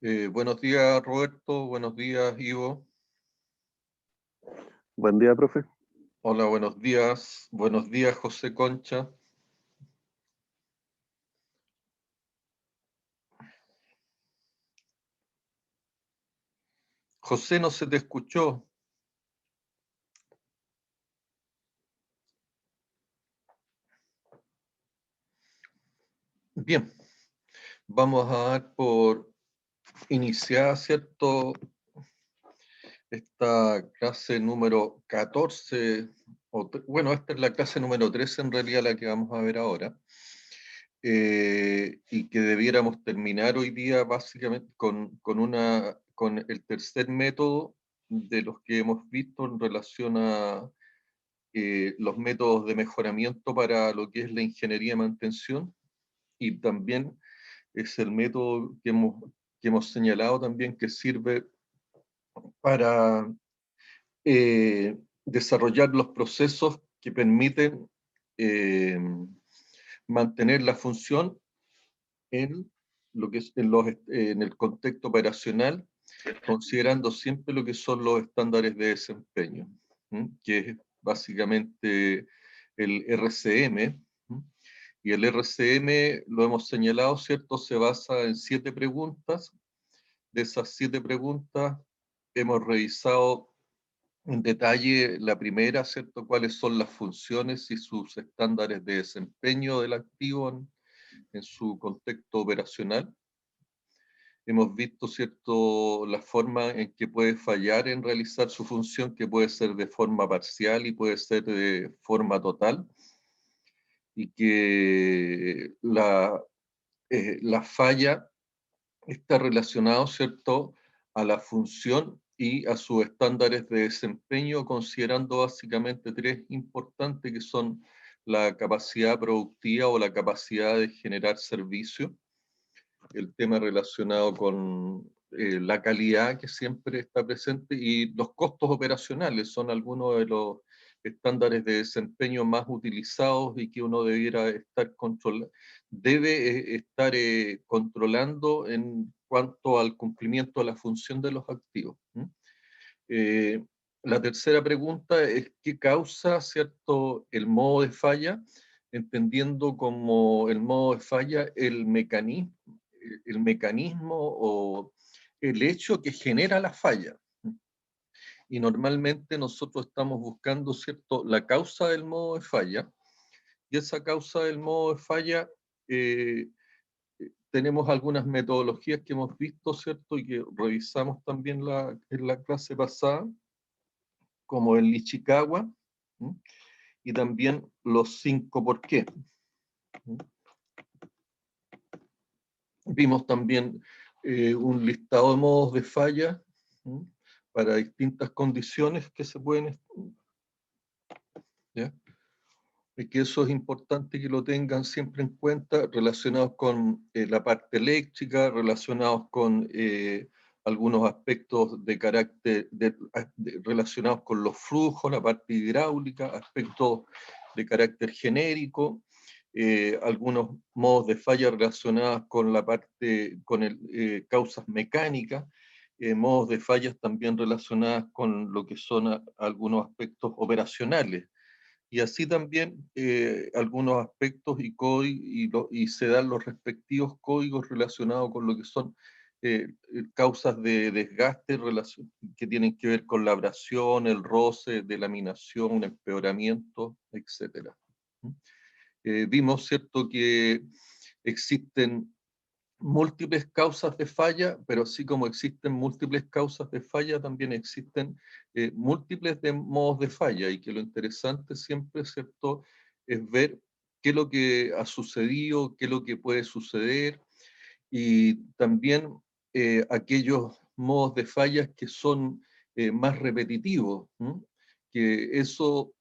Buenos días, Roberto. Buenos días, Ivo. Buen día, profe. Hola, buenos días. Buenos días, José Concha. José, no se te escuchó. Bien, vamos a dar por iniciada, ¿cierto? Esta clase número 14, bueno, esta es la clase número 13 en realidad la que vamos a ver ahora, y que debiéramos terminar hoy día básicamente con el tercer método de los que hemos visto en relación a los métodos de mejoramiento para lo que es la ingeniería de mantención, y también es el método que hemos señalado también que sirve para desarrollar los procesos que permiten eh, mantener la función en lo que es en el contexto operacional, considerando siempre lo que son los estándares de desempeño, que es básicamente el RCM. Y el RCM, lo hemos señalado, ¿cierto? Se basa en 7 preguntas. De esas 7 preguntas hemos revisado en detalle la primera, ¿cierto? Cuáles son las funciones y sus estándares de desempeño del activo en su contexto operacional. Hemos visto, ¿cierto?, la forma en que puede fallar en realizar su función, que puede ser de forma parcial y puede ser de forma total, y que la falla está relacionado, ¿cierto?, a la función y a sus estándares de desempeño, considerando básicamente 3 importantes, que son la capacidad productiva o la capacidad de generar servicio, el tema relacionado con la calidad que siempre está presente, y los costos operacionales son algunos de los estándares de desempeño más utilizados y que uno debiera estar debe estar controlando en cuanto al cumplimiento de la función de los activos. Eh, la tercera pregunta es qué causa, ¿cierto?, el modo de falla, entendiendo como el modo de falla el mecanismo o el hecho que genera la falla. Y normalmente nosotros estamos buscando, ¿cierto?, la causa del modo de falla, y esa causa del modo de falla, eh, tenemos algunas metodologías que hemos visto, ¿cierto?, y que revisamos también en la clase pasada, como el Ichikawa, y también los 5 por qué. Vimos también un listado de modos de falla para distintas condiciones que se pueden, ¿ya? Y que eso es importante que lo tengan siempre en cuenta, relacionados con la parte eléctrica, relacionados con algunos aspectos de carácter, relacionados con los flujos, la parte hidráulica, aspectos de carácter genérico, algunos modos de falla relacionados con la parte, con causas mecánicas, modos de fallas también relacionadas con lo que son algunos aspectos operacionales, y así también algunos aspectos y se dan los respectivos códigos relacionados con lo que son causas de desgaste que tienen que ver con la abrasión, el roce, delaminación, empeoramiento, etc. Vimos, ¿cierto?, que existen múltiples causas de falla, pero así como existen múltiples causas de falla, también existen múltiples de modos de falla, y que lo interesante siempre, ¿cierto?, es ver qué es lo que ha sucedido, qué es lo que puede suceder, y también aquellos modos de fallas que son más repetitivos, que eso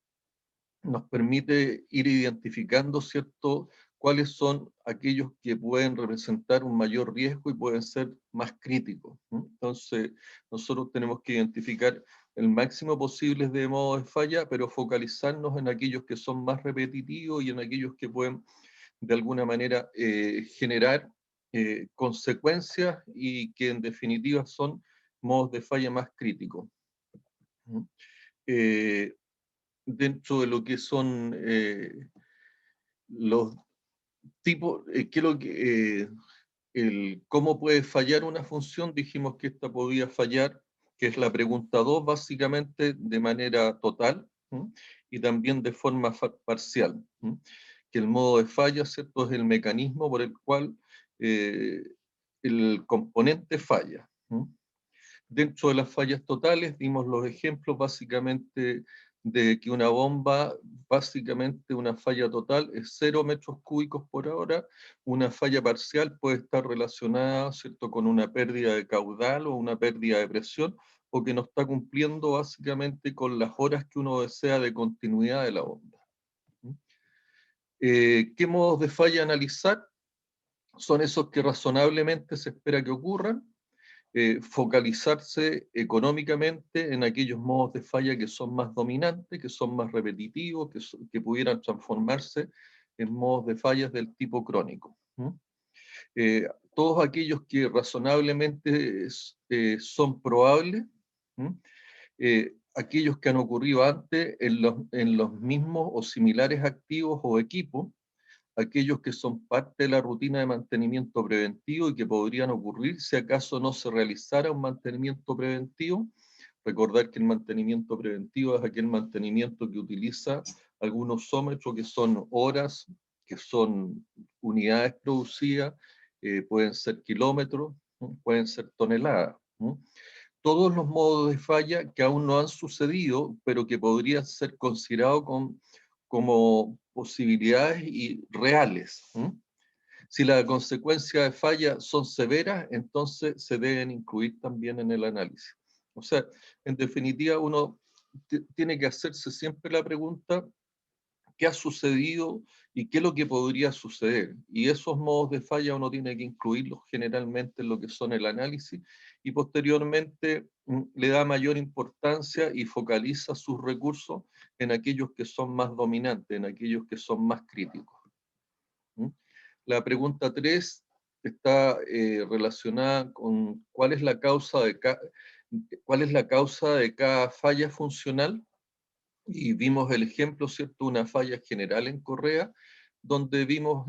nos permite ir identificando, ¿cierto?, cuáles son aquellos que pueden representar un mayor riesgo y pueden ser más críticos. Entonces, nosotros tenemos que identificar el máximo posible de modos de falla, pero focalizarnos en aquellos que son más repetitivos y en aquellos que pueden, de alguna manera, generar consecuencias y que en definitiva son modos de falla más críticos. Dentro de lo que son los tipos, cómo puede fallar una función, dijimos que esta podía fallar, que es la pregunta 2, básicamente de manera total, y también de forma parcial. Que el modo de falla, ¿cierto?, es el mecanismo por el cual el componente falla. Dentro de las fallas totales dimos los ejemplos básicamente de que una bomba, básicamente una falla total es 0 metros cúbicos por hora, una falla parcial puede estar relacionada, ¿cierto?, con una pérdida de caudal o una pérdida de presión, o que no está cumpliendo básicamente con las horas que uno desea de continuidad de la bomba. ¿Qué modos de falla analizar? Son esos que razonablemente se espera que ocurran. Focalizarse económicamente en aquellos modos de falla que son más dominantes, que son más repetitivos, que pudieran transformarse en modos de fallas del tipo crónico. Todos aquellos que razonablemente son probables, aquellos que han ocurrido antes en los mismos o similares activos o equipos, aquellos que son parte de la rutina de mantenimiento preventivo y que podrían ocurrir si acaso no se realizara un mantenimiento preventivo. Recordar que el mantenimiento preventivo es aquel mantenimiento que utiliza algunos ómetros que son horas, que son unidades producidas, pueden ser kilómetros, pueden ser toneladas. Todos los modos de falla que aún no han sucedido, pero que podrían ser considerados como posibilidades y reales. Si las consecuencias de falla son severas, entonces se deben incluir también en el análisis. O sea, en definitiva, uno tiene que hacerse siempre la pregunta, ¿qué ha sucedido y qué es lo que podría suceder? Y esos modos de falla uno tiene que incluirlos generalmente en lo que son el análisis y posteriormente le da mayor importancia y focaliza sus recursos en aquellos que son más dominantes, en aquellos que son más críticos. La pregunta 3 está relacionada con cuál es la causa de cada falla funcional. Y vimos el ejemplo, ¿cierto?, una falla general en correa, donde vimos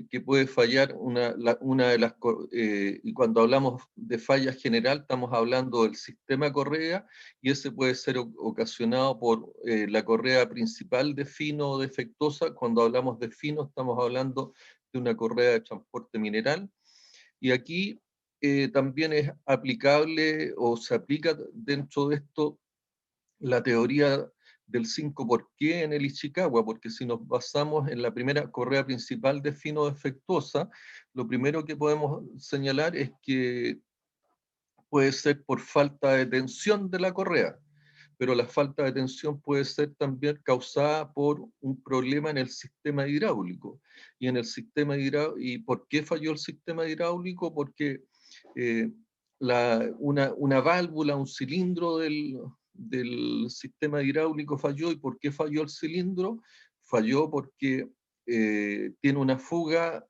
que puede fallar una de las, y cuando hablamos de falla general estamos hablando del sistema correa, y ese puede ser ocasionado por la correa principal de fino o defectuosa. Cuando hablamos de fino estamos hablando de una correa de transporte mineral, y aquí también es aplicable o se aplica dentro de esto la teoría del 5 por qué en el Ishikawa, porque si nos basamos en la primera correa principal de fino defectuosa, lo primero que podemos señalar es que puede ser por falta de tensión de la correa, pero la falta de tensión puede ser también causada por un problema en el sistema hidráulico. Y en el sistema hidráulico, ¿y por qué falló el sistema hidráulico? Porque una válvula, un cilindro del sistema hidráulico falló. ¿Y por qué falló el cilindro? Falló porque tiene una fuga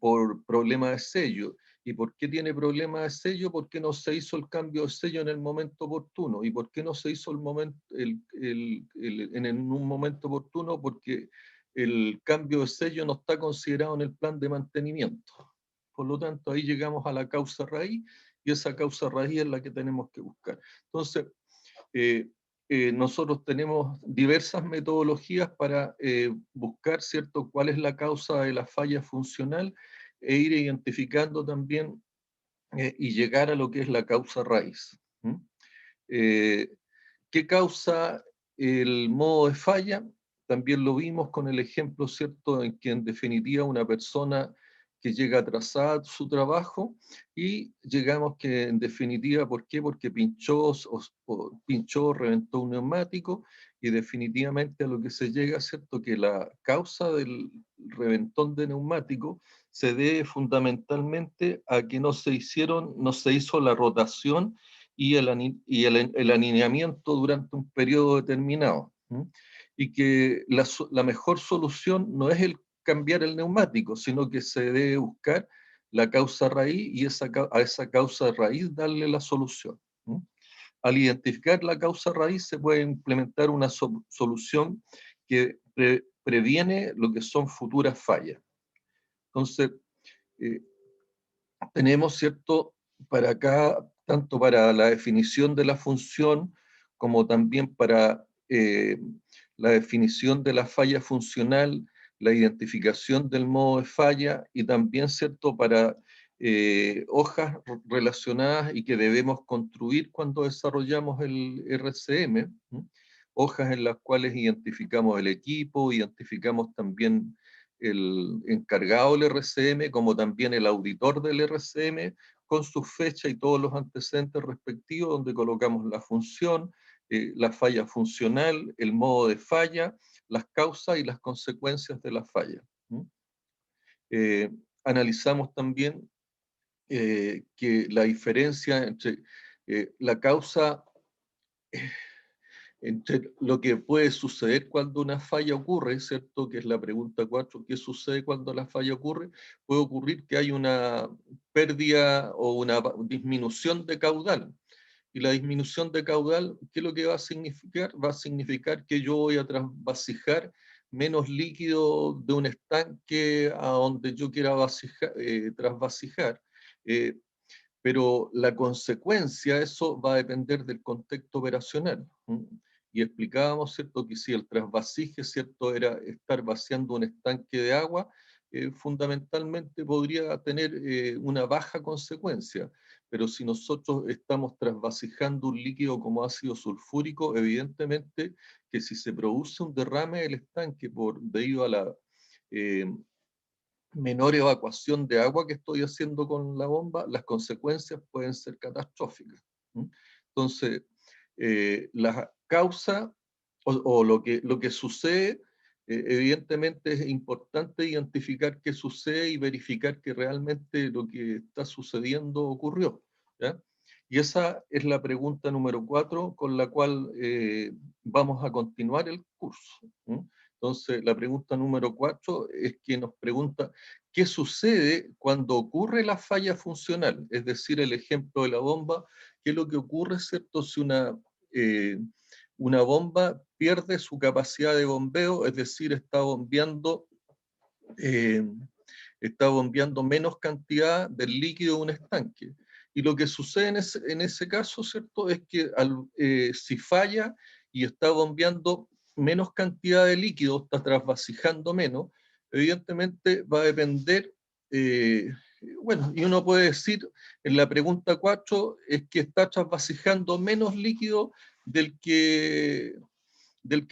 por problema de sello. ¿Y por qué tiene problema de sello? Porque no se hizo el cambio de sello en el momento oportuno. ¿Y por qué no se hizo en un momento oportuno? Porque el cambio de sello no está considerado en el plan de mantenimiento. Por lo tanto, ahí llegamos a la causa raíz, y esa causa raíz es la que tenemos que buscar. Entonces, nosotros tenemos diversas metodologías para buscar, ¿cierto?, cuál es la causa de la falla funcional, e ir identificando también y llegar a lo que es la causa raíz. ¿Qué causa el modo de falla? También lo vimos con el ejemplo, ¿cierto?, en que en definitiva una persona que llega atrasada a su trabajo, y llegamos que en definitiva, ¿por qué? Porque pinchó, reventó un neumático, y definitivamente a lo que se llega, ¿cierto?, que la causa del reventón de neumático se debe fundamentalmente a que no se hizo la rotación y el alineamiento durante un periodo determinado. Y que la mejor solución no es el cambiar el neumático, sino que se debe buscar la causa raíz y a esa causa raíz darle la solución. Al identificar la causa raíz se puede implementar una solución que previene lo que son futuras fallas. Entonces, eh, tenemos, ¿cierto?, para acá, tanto para la definición de la función, como también para la definición de la falla funcional, la identificación del modo de falla, y también, ¿cierto?, para hojas relacionadas y que debemos construir cuando desarrollamos el RCM, hojas en las cuales identificamos el equipo, identificamos también el encargado del RCM, como también el auditor del RCM, con su fecha y todos los antecedentes respectivos, donde colocamos la función, la falla funcional, el modo de falla, las causas y las consecuencias de la falla. Analizamos también que la diferencia entre la causa, entre lo que puede suceder cuando una falla ocurre, ¿cierto? Que es la pregunta 4, ¿qué sucede cuando la falla ocurre? Puede ocurrir que hay una pérdida o una disminución de caudal. Y la disminución de caudal, ¿qué es lo que va a significar? Va a significar que yo voy a trasvasijar menos líquido de un estanque a donde yo quiera trasvasijar. Eh, pero la consecuencia, eso va a depender del contexto operacional. Y explicábamos, ¿cierto?, que si el trasvasije, ¿cierto?, era estar vaciando un estanque de agua, fundamentalmente podría tener una baja consecuencia. Pero si nosotros estamos trasvasijando un líquido como ácido sulfúrico, evidentemente que si se produce un derrame del estanque debido a la menor evacuación de agua que estoy haciendo con la bomba, las consecuencias pueden ser catastróficas. Entonces, la causa o lo que sucede, evidentemente es importante identificar qué sucede y verificar que realmente lo que está sucediendo ocurrió. ¿Ya? Y esa es la pregunta número 4 con la cual vamos a continuar el curso. Entonces, la pregunta número 4 es que nos pregunta qué sucede cuando ocurre la falla funcional, es decir, el ejemplo de la bomba, qué es lo que ocurre, ¿cierto?, si una bomba pierde su capacidad de bombeo, es decir, eh, está bombeando menos cantidad del líquido de un estanque. Y lo que sucede en ese caso, ¿cierto?, es que si falla y está bombeando menos cantidad de líquido, está trasvasijando menos, evidentemente va a depender, bueno, y uno puede decir, en la pregunta 4, es que está trasvasijando menos líquido del que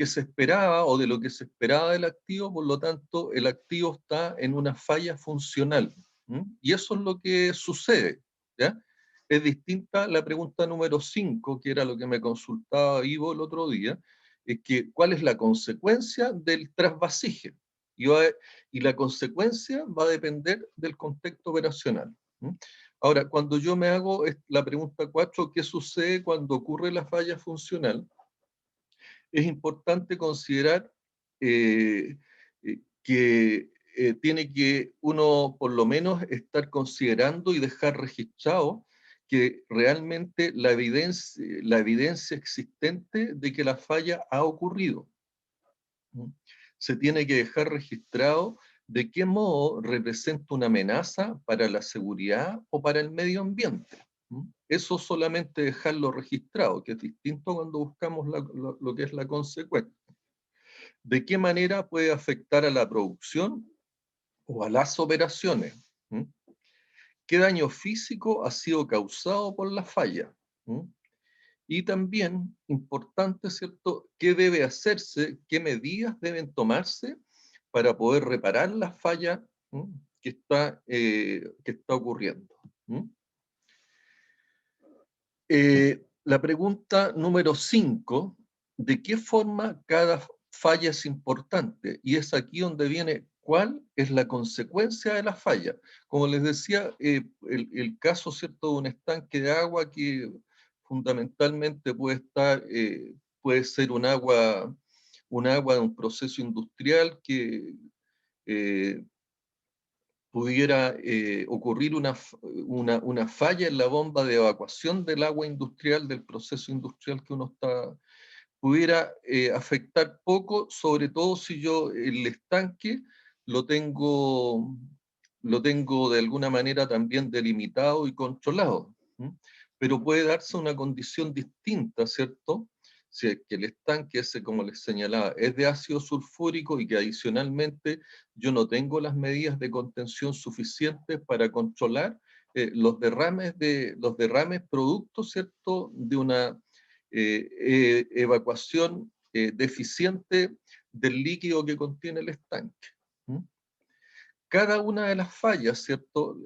se esperaba o de lo que se esperaba del activo, por lo tanto, el activo está en una falla funcional. Y eso es lo que sucede. ¿Ya? Es distinta la pregunta número 5, que era lo que me consultaba Ivo el otro día, es que ¿cuál es la consecuencia del trasvasije? Y la consecuencia va a depender del contexto operacional. Ahora, cuando yo me hago la pregunta 4, ¿qué sucede cuando ocurre la falla funcional? Es importante considerar que tiene que uno por lo menos estar considerando y dejar registrado que realmente la evidencia existente de que la falla ha ocurrido. Se tiene que dejar registrado de qué modo representa una amenaza para la seguridad o para el medio ambiente. Eso solamente dejarlo registrado, que es distinto cuando buscamos lo que es la consecuencia. ¿De qué manera puede afectar a la producción o a las operaciones? ¿Qué daño físico ha sido causado por la falla? Y también, importante, ¿cierto?, ¿qué debe hacerse, qué medidas deben tomarse para poder reparar la falla que está ocurriendo? La pregunta número 5, ¿de qué forma cada falla es importante? Y es aquí donde viene cuál es la consecuencia de la falla. Como les decía, el caso, ¿cierto?, de un estanque de agua que fundamentalmente puede ser un agua de un proceso industrial que pudiera ocurrir una falla en la bomba de evacuación del agua industrial, del proceso industrial que uno está, pudiera afectar poco, sobre todo si yo el estanque lo tengo de alguna manera también delimitado y controlado. ¿Mm? Pero puede darse una condición distinta, ¿cierto? Si es que el estanque ese, como les señalaba, es de ácido sulfúrico y que adicionalmente yo no tengo las medidas de contención suficientes para controlar los derrames producto, ¿cierto?, de una evacuación deficiente del líquido que contiene el estanque. ¿Mm? Cada una de las fallas, ¿cierto?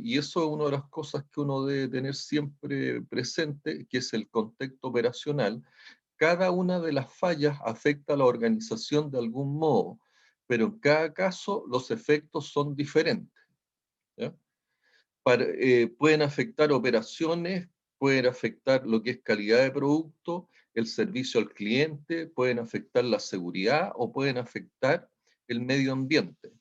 Y eso es una de las cosas que uno debe tener siempre presente, que es el contexto operacional. Cada una de las fallas afecta a la organización de algún modo, pero en cada caso los efectos son diferentes. ¿Ya? Pueden afectar operaciones, pueden afectar lo que es calidad de producto, el servicio al cliente, pueden afectar la seguridad o pueden afectar el medio ambiente.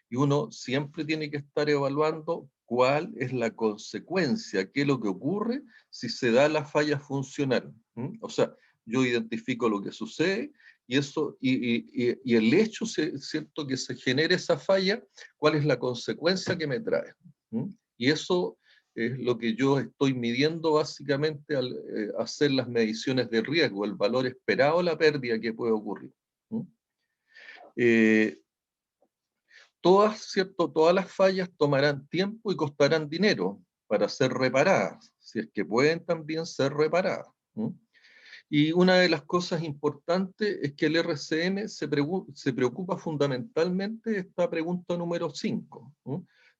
Y uno siempre tiene que estar evaluando cuál es la consecuencia, qué es lo que ocurre si se da la falla funcional. O sea, yo identifico lo que sucede y el hecho, ¿cierto?, que se genere esa falla, cuál es la consecuencia que me trae. Y eso es lo que yo estoy midiendo básicamente al hacer las mediciones de riesgo, el valor esperado de la pérdida que puede ocurrir. Todas las fallas tomarán tiempo y costarán dinero para ser reparadas, si es que pueden también ser reparadas. Y una de las cosas importantes es que el RCM se preocupa fundamentalmente de esta pregunta número 5.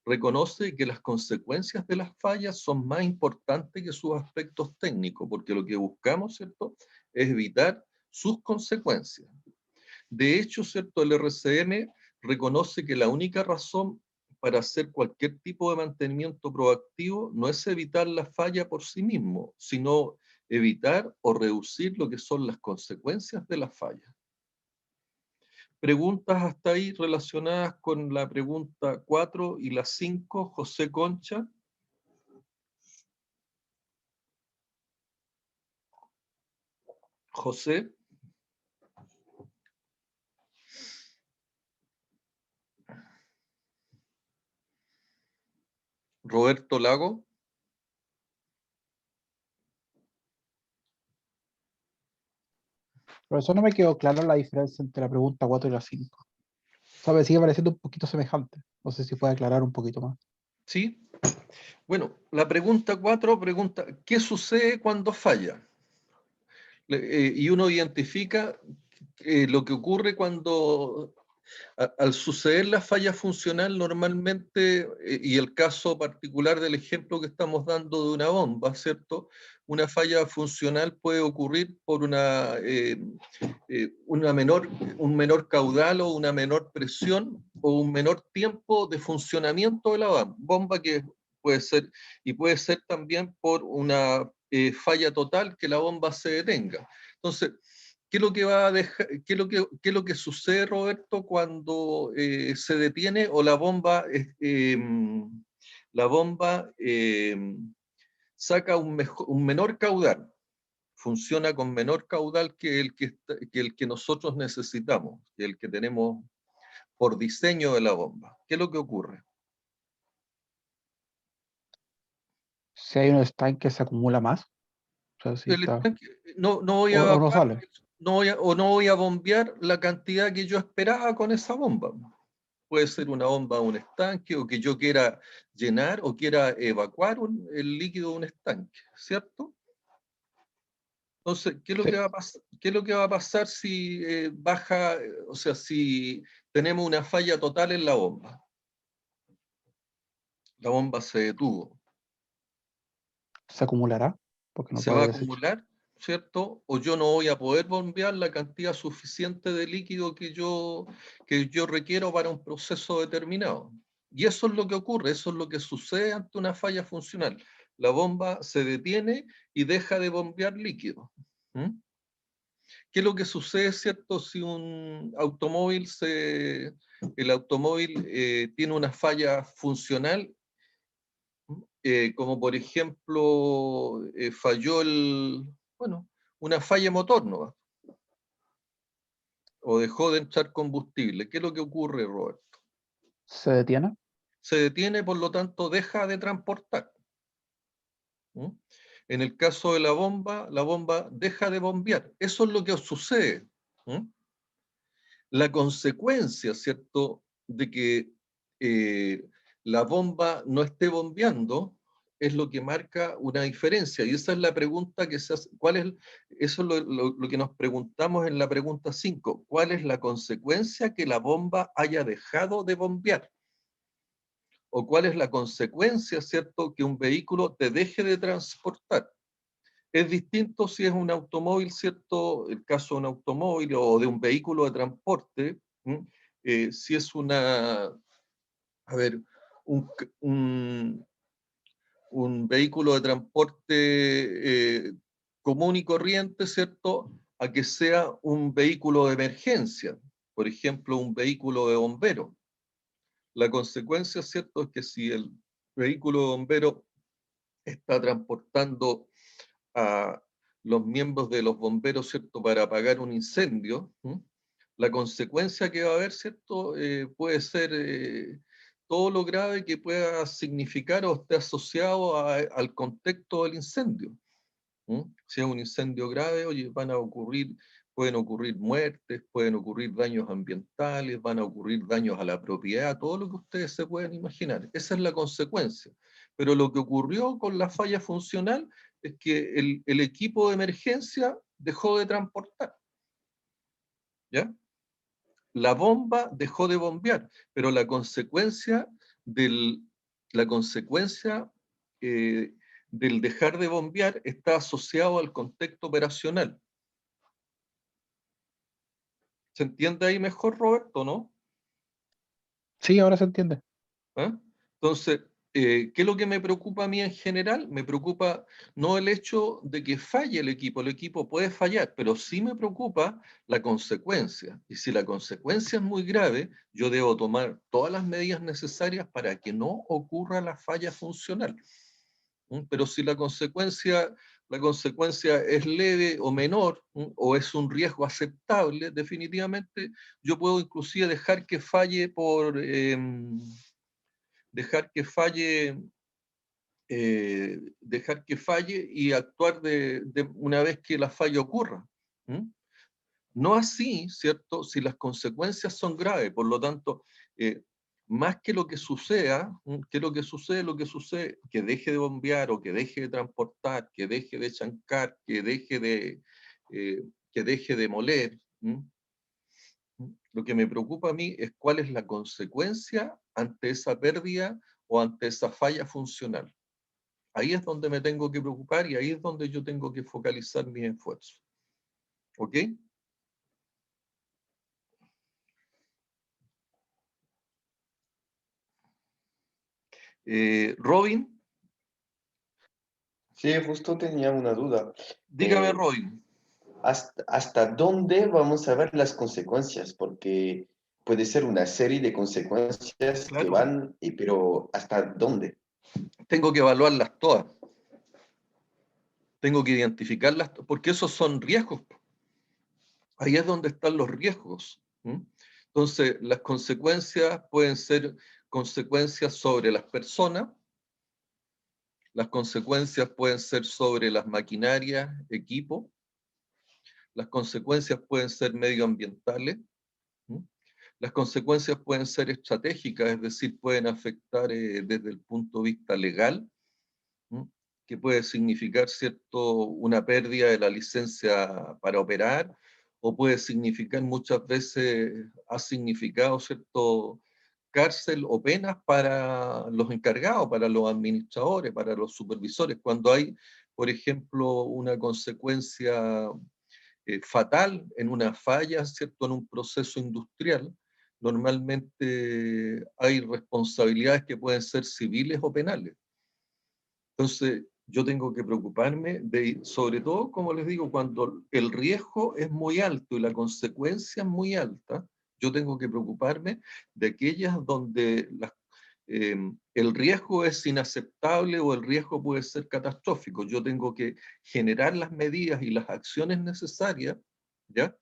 Reconoce que las consecuencias de las fallas son más importantes que sus aspectos técnicos, porque lo que buscamos, ¿cierto?, es evitar sus consecuencias. De hecho, ¿cierto?, el RCM reconoce que la única razón para hacer cualquier tipo de mantenimiento proactivo no es evitar la falla por sí mismo, sino evitar o reducir lo que son las consecuencias de la falla. Preguntas hasta ahí relacionadas con la pregunta 4 y la 5, José Concha. José. Roberto Lago. Profesor, no me quedó clara la diferencia entre la pregunta 4 y la 5. O sea, me sigue pareciendo un poquito semejante. No sé si puede aclarar un poquito más. Sí. Bueno, la pregunta 4 pregunta, ¿qué sucede cuando falla? Y uno identifica lo que ocurre cuando al suceder la falla funcional normalmente, y el caso particular del ejemplo que estamos dando de una bomba, ¿cierto? Una falla funcional puede ocurrir por un menor caudal o una menor presión o un menor tiempo de funcionamiento de la bomba, que puede ser también por una falla total, que la bomba se detenga. Entonces, ¿qué es lo que va a dejar, qué es lo que sucede, Roberto, cuando se detiene o la bomba saca un menor caudal? Funciona con menor caudal que el que nosotros necesitamos, que el que tenemos por diseño de la bomba. ¿Qué es lo que ocurre? Si hay un estanque, se acumula más. O sea, si El está. estanque, no voy a O no evacuar, sale. no voy a bombear la cantidad que yo esperaba con esa bomba. Puede ser una bomba a un estanque, o que yo quiera llenar o quiera evacuar el líquido de un estanque, ¿cierto? Entonces, ¿qué es lo que Sí. va a pasar? ¿Qué es lo que va a pasar si baja, o sea, si tenemos una falla total en la bomba? La bomba se detuvo. Se acumulará porque no Se va a puede desechar. acumular, ¿cierto? O yo no voy a poder bombear la cantidad suficiente de líquido que yo requiero para un proceso determinado. Y eso es lo que ocurre, eso es lo que sucede ante una falla funcional. La bomba se detiene y deja de bombear líquido. ¿Mm? ¿qué es lo que sucede, cierto, si un automóvil, el automóvil tiene una falla funcional, como por ejemplo falló bueno, una falla motor, ¿no? O dejó de entrar combustible? ¿Qué es lo que ocurre, Robert? ¿Se detiene? Se detiene, por lo tanto, deja de transportar. ¿Mm? En el caso de la bomba deja de bombear. Eso es lo que sucede. ¿Mm? La consecuencia, ¿cierto?, de que la bomba no esté bombeando es lo que marca una diferencia. Y esa es la pregunta que se hace. Eso es lo que nos preguntamos en la pregunta 5. ¿Cuál es la consecuencia que la bomba haya dejado de bombear? ¿O cuál es la consecuencia, cierto, que un vehículo te deje de transportar? Es distinto si es un automóvil, ¿cierto? El caso de un automóvil o de un vehículo de transporte, si es a ver, un, un, un vehículo de transporte común y corriente, ¿cierto? A que sea un vehículo de emergencia, por ejemplo, un vehículo de bomberos. La consecuencia, ¿cierto?, es que si el vehículo de bomberos está transportando a los miembros de los bomberos, ¿cierto?, para apagar un incendio, la consecuencia que va a haber, ¿cierto?, puede ser todo lo grave que pueda significar o esté asociado al contexto del incendio. Si es un incendio grave, oye, pueden ocurrir muertes, pueden ocurrir daños ambientales, van a ocurrir daños a la propiedad, todo lo que ustedes se pueden imaginar. Esa es la consecuencia. Pero lo que ocurrió con la falla funcional es que el equipo de emergencia dejó de transportar, ¿ya? La bomba dejó de bombear, pero del, la consecuencia del dejar de bombear está asociado al contexto operacional. ¿Se entiende ahí mejor, Roberto, no? Sí, ahora se entiende. ¿Ah? Entonces, ¿qué es lo que me preocupa a mí en general? Me preocupa no el hecho de que falle el equipo puede fallar, pero sí me preocupa la consecuencia. Y si la consecuencia es muy grave, yo debo tomar todas las medidas necesarias para que no ocurra la falla funcional. Pero si la consecuencia es leve o menor, o es un riesgo aceptable, definitivamente yo puedo inclusive dejar que falle dejar que falle y actuar de una vez que la falla ocurra. ¿Mm? No así, ¿cierto? Si las consecuencias son graves, por lo tanto, más que lo que suceda, lo que sucede, que deje de bombear o que deje de transportar, que deje de chancar, eh, que deje de moler. Lo que me preocupa a mí es cuál es la consecuencia ante esa pérdida o ante esa falla funcional. Ahí es donde me tengo que preocupar y ahí es donde yo tengo que focalizar mis esfuerzos. ¿Ok? Robin, Sí, justo tenía una duda. dígame, Robin. ¿Hasta dónde vamos a ver las consecuencias? Porque puede ser una serie de consecuencias que Claro, van, pero ¿hasta dónde? tengo que evaluarlas todas. Tengo que identificarlas, porque esos son riesgos. Ahí es donde están los riesgos. Entonces, las consecuencias pueden ser consecuencias sobre las personas, las consecuencias pueden ser sobre las maquinarias, equipos, las consecuencias pueden ser medioambientales, las consecuencias pueden ser estratégicas, es decir, pueden afectar desde el punto de vista legal, que puede significar, ¿cierto?, una pérdida de la licencia para operar, o puede significar, muchas veces ha significado, ¿cierto?, cárcel o penas para los encargados, para los administradores, para los supervisores, cuando hay, por ejemplo, una consecuencia fatal en una falla, ¿cierto?, en un proceso industrial. Normalmente hay responsabilidades que pueden ser civiles o penales. Entonces, yo tengo que preocuparme de, sobre todo, como les digo, cuando el riesgo es muy alto y la consecuencia es muy alta, yo tengo que preocuparme de aquellas donde el riesgo es inaceptable o el riesgo puede ser catastrófico. Yo tengo que generar las medidas y las acciones necesarias, ¿ya?,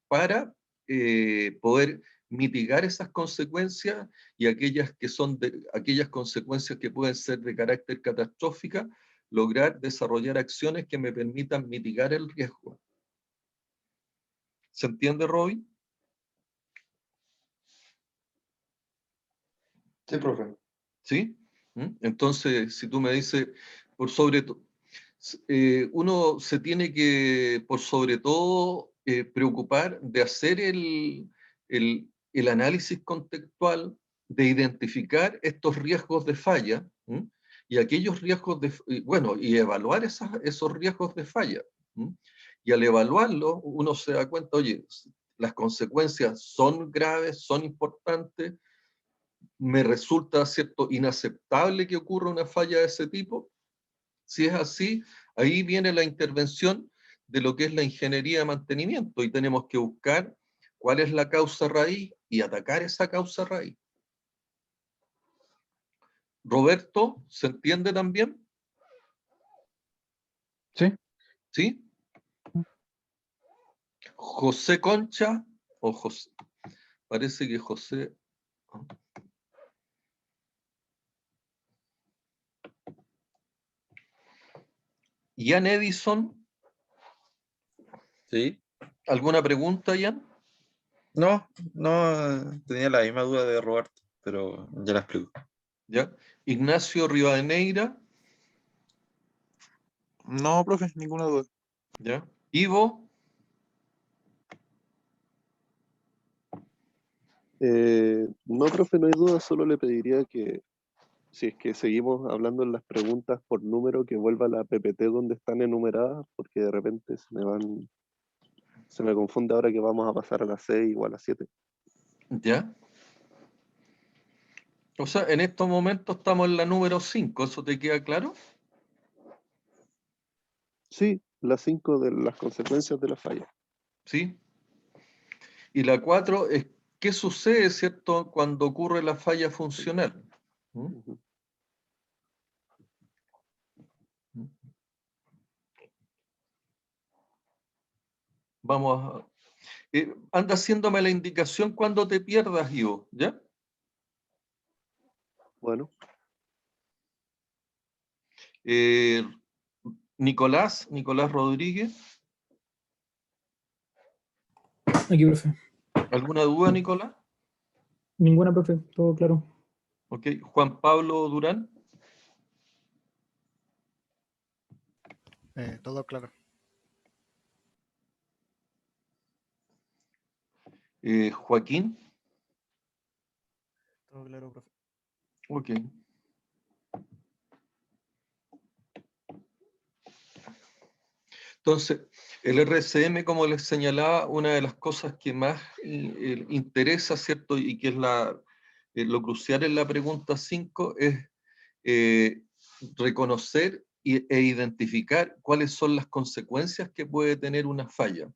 para poder mitigar esas consecuencias, y aquellas que son aquellas consecuencias que pueden ser de carácter catastrófica, lograr desarrollar acciones que me permitan mitigar el riesgo. ¿Se entiende, Robbie? Sí, profe. ¿Sí? Entonces, si tú me dices, por sobre todo, uno se tiene que, por sobre todo, preocupar de hacer el análisis contextual, de identificar estos riesgos de falla, y aquellos riesgos bueno, y evaluar esos riesgos de falla. Y al evaluarlo, uno se da cuenta, oye, las consecuencias son graves, son importantes, me resulta, ¿cierto?, inaceptable que ocurra una falla de ese tipo. Si es así, ahí viene la intervención de lo que es la ingeniería de mantenimiento, y tenemos que buscar cuál es la causa raíz y atacar esa causa raíz. Roberto, ¿se entiende también? Sí. ¿Sí? José Concha, o José, parece que José... Ian Edison, Sí. ¿alguna pregunta, Ian? No, no tenía la misma duda de Roberto, pero ya la explico. ¿Ya? Ignacio Rivadeneira, No, profe, ninguna duda. ¿ya? Ivo, No, profe, no hay duda, solo le pediría que si es que seguimos hablando en las preguntas por número, que vuelva a la PPT donde están enumeradas, porque de repente se me confunde ahora que vamos a pasar a las 6 o a las 7. ¿ya? O sea, en estos momentos estamos en la número 5, ¿eso te queda claro? Sí, las 5 de las consecuencias de la falla. ¿Sí? Y la 4 es, ¿qué sucede, cierto, cuando ocurre la falla funcional? Ujú. Vamos a... anda haciéndome la indicación cuando te pierdas, Ivo, ¿ya? Bueno, Eh, Nicolás Rodríguez, Aquí, profe. ¿alguna duda, Nicolás? Ninguna, profe. Todo claro. Ok, Juan Pablo Durán, Todo claro. Joaquín, Todo claro, profe. ok. Entonces, el RCM, como les señalaba, una de las cosas que más interesa, ¿cierto? Y que es lo crucial en la pregunta 5, es reconocer e identificar cuáles son las consecuencias que puede tener una falla.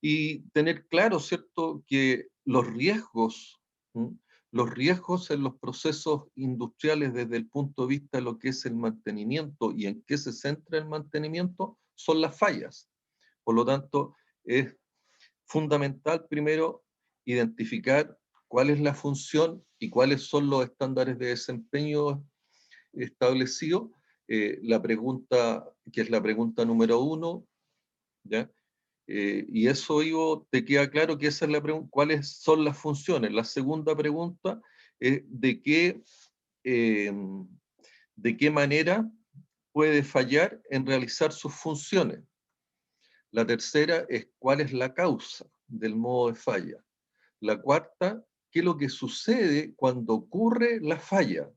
Y tener claro, ¿cierto?, que los riesgos, ¿m? Los riesgos en los procesos industriales desde el punto de vista de lo que es el mantenimiento y en qué se centra el mantenimiento, son las fallas. Por lo tanto, es fundamental primero identificar cuál es la función y cuáles son los estándares de desempeño establecidos. La pregunta, que es la pregunta número 1, ¿ya? Y eso, Ivo, te queda claro que esa es la pregunta, ¿cuáles son las funciones? La segunda pregunta es de qué manera puede fallar en realizar sus funciones. La tercera es cuál es la causa del modo de falla. La cuarta, qué es lo que sucede cuando ocurre la falla.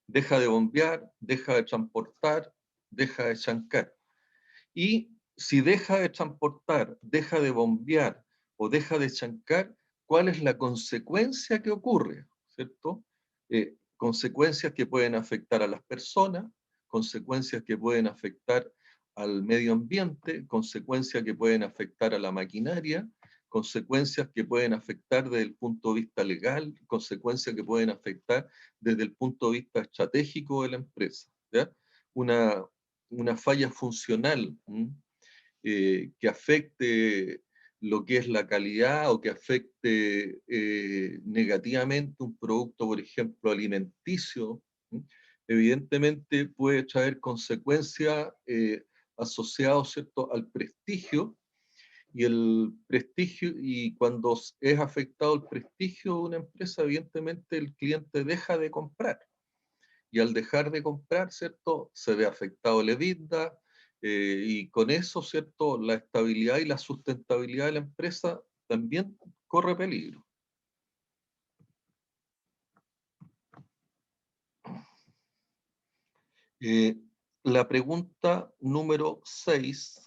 Deja de bombear, deja de transportar, deja de chancar. Y si deja de transportar, deja de bombear o deja de chancar, ¿cuál es la consecuencia que ocurre? ¿Cierto? Consecuencias que pueden afectar a las personas, consecuencias que pueden afectar al medio ambiente, consecuencias que pueden afectar a la maquinaria, consecuencias que pueden afectar desde el punto de vista legal, consecuencias que pueden afectar desde el punto de vista estratégico de la empresa, ¿ya? Una falla funcional que afecte lo que es la calidad o que afecte negativamente un producto, por ejemplo, alimenticio, evidentemente puede traer consecuencias asociadas, ¿cierto?, al prestigio, y el prestigio, y cuando es afectado el prestigio de una empresa, evidentemente el cliente deja de comprar. Y al dejar de comprar, ¿cierto?, se ve afectado el EBITDA, y con eso, ¿cierto?, la estabilidad y la sustentabilidad de la empresa también corre peligro. La pregunta número 6,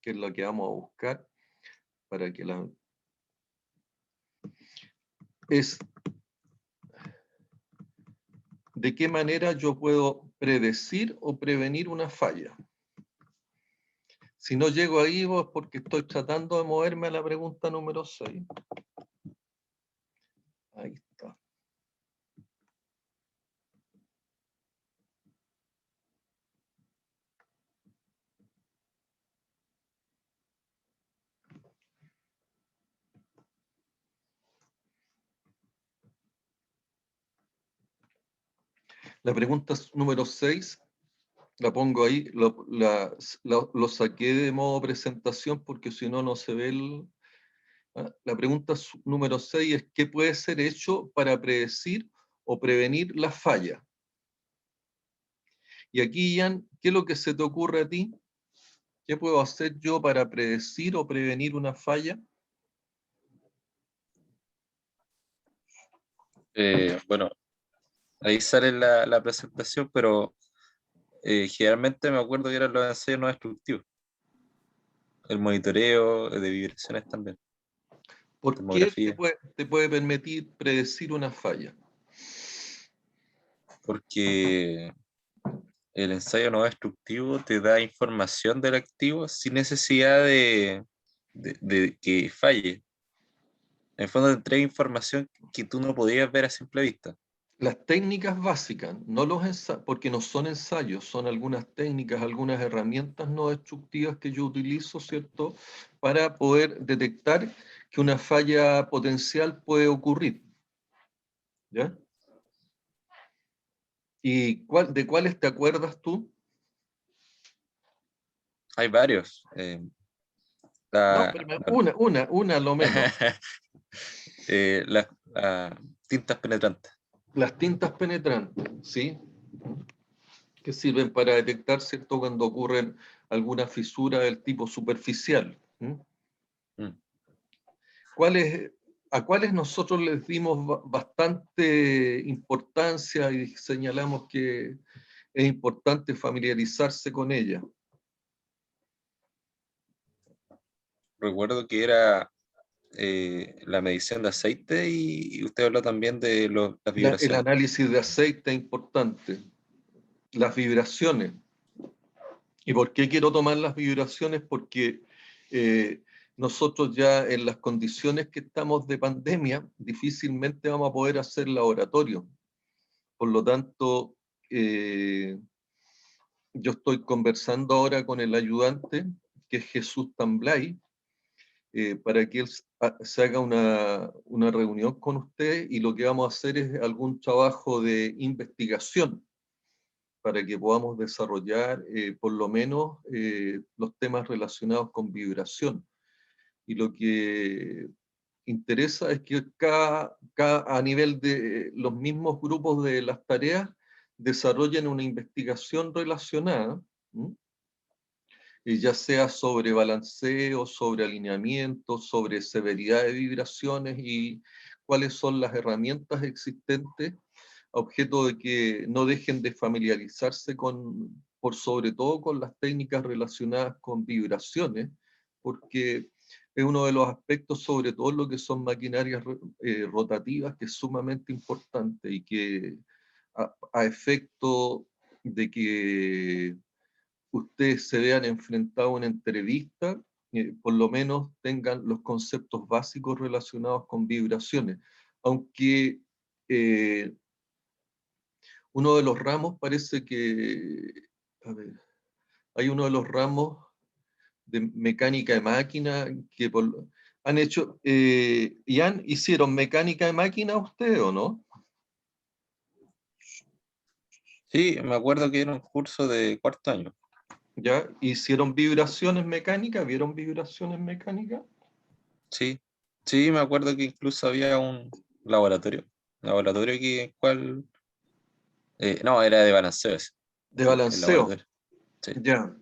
que es la que vamos a buscar para que la... es ¿de qué manera yo puedo predecir o prevenir una falla? Si no llego ahí, es porque estoy tratando de moverme a la pregunta número 6. Ahí está. La pregunta número 6, la pongo ahí, lo saqué de modo presentación porque si no, no se ve el... La pregunta número 6 es: ¿qué puede ser hecho para predecir o prevenir la falla? Y aquí, Ian, ¿qué es lo que se te ocurre a ti? ¿Qué puedo hacer yo para predecir o prevenir una falla? Bueno, ahí sale la presentación, pero generalmente me acuerdo que eran los ensayos no destructivos. El monitoreo de vibraciones también, ¿Por qué termografía, te puede permitir predecir una falla? porque el ensayo no destructivo te da información del activo sin necesidad de que falle. En el fondo te entrega información que tú no podías ver a simple vista. Las técnicas básicas, no los porque no son ensayos, son algunas técnicas, algunas herramientas no destructivas que yo utilizo, ¿cierto?, para poder detectar que una falla potencial puede ocurrir. ¿Ya? ¿Y de cuáles te acuerdas tú? Hay varios. No, pero una a lo menos. Las tintas penetrantes. Las tintas penetrantes, ¿sí? Que sirven para detectar, ¿cierto?, cuando ocurren alguna fisura del tipo superficial. Mm. ¿A cuáles nosotros les dimos bastante importancia y señalamos que es importante familiarizarse con ellas? Recuerdo que era la medición de aceite y usted habló también de las El vibraciones. análisis de aceite es importante. Las vibraciones. ¿Y por qué quiero tomar las vibraciones? Porque nosotros ya en las condiciones que estamos de pandemia, difícilmente vamos a poder hacer laboratorio. Por lo tanto, yo estoy conversando ahora con el ayudante, que es Jesús Tamblay, para que él se haga una reunión con usted, y lo que vamos a hacer es algún trabajo de investigación para que podamos desarrollar por lo menos los temas relacionados con vibración. Y lo que interesa es que a nivel de los mismos grupos de las tareas desarrollen una investigación relacionada, y ya sea sobre balanceo, sobre alineamiento, sobre severidad de vibraciones y cuáles son las herramientas existentes, a objeto de que no dejen de familiarizarse por sobre todo con las técnicas relacionadas con vibraciones, porque es uno de los aspectos, sobre todo lo que son maquinarias rotativas, que es sumamente importante y que a efecto de que ustedes se vean enfrentados a una entrevista, por lo menos tengan los conceptos básicos relacionados con vibraciones. Aunque uno de los ramos parece que, a ver, hay uno de los ramos de mecánica de máquina que han hecho, Ian, ¿hicieron mecánica de máquina ustedes o no? Sí, me acuerdo que era un curso de cuarto año. ¿Ya? ¿Hicieron vibraciones mecánicas? ¿Vieron vibraciones mecánicas? Sí, sí, me acuerdo que incluso había un laboratorio que, ¿cuál? No, era de balanceo ese, De sí, el balanceo. laboratorio. Sí. Ya.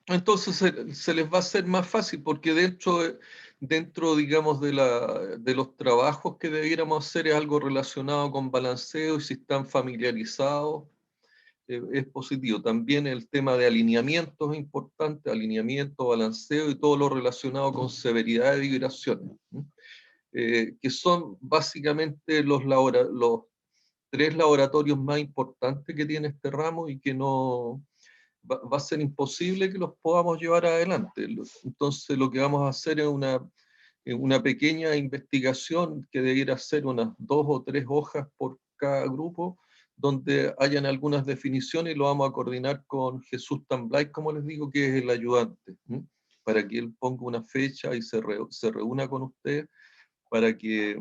Entonces se les va a hacer más fácil porque dentro digamos, de los trabajos que debiéramos hacer es algo relacionado con balanceo y si están familiarizados, es positivo. También el tema de alineamiento es importante, alineamiento, balanceo y todo lo relacionado con severidad de vibraciones, que son básicamente los 3 laboratorios más importantes que tiene este ramo y que no va a ser imposible que los podamos llevar adelante. Entonces lo que vamos a hacer es una pequeña investigación que debiera ser unas 2 o 3 hojas por cada grupo, donde hayan algunas definiciones y lo vamos a coordinar con Jesús Tamblay, como les digo, que es el ayudante, para que él ponga una fecha y se reúna con ustedes para que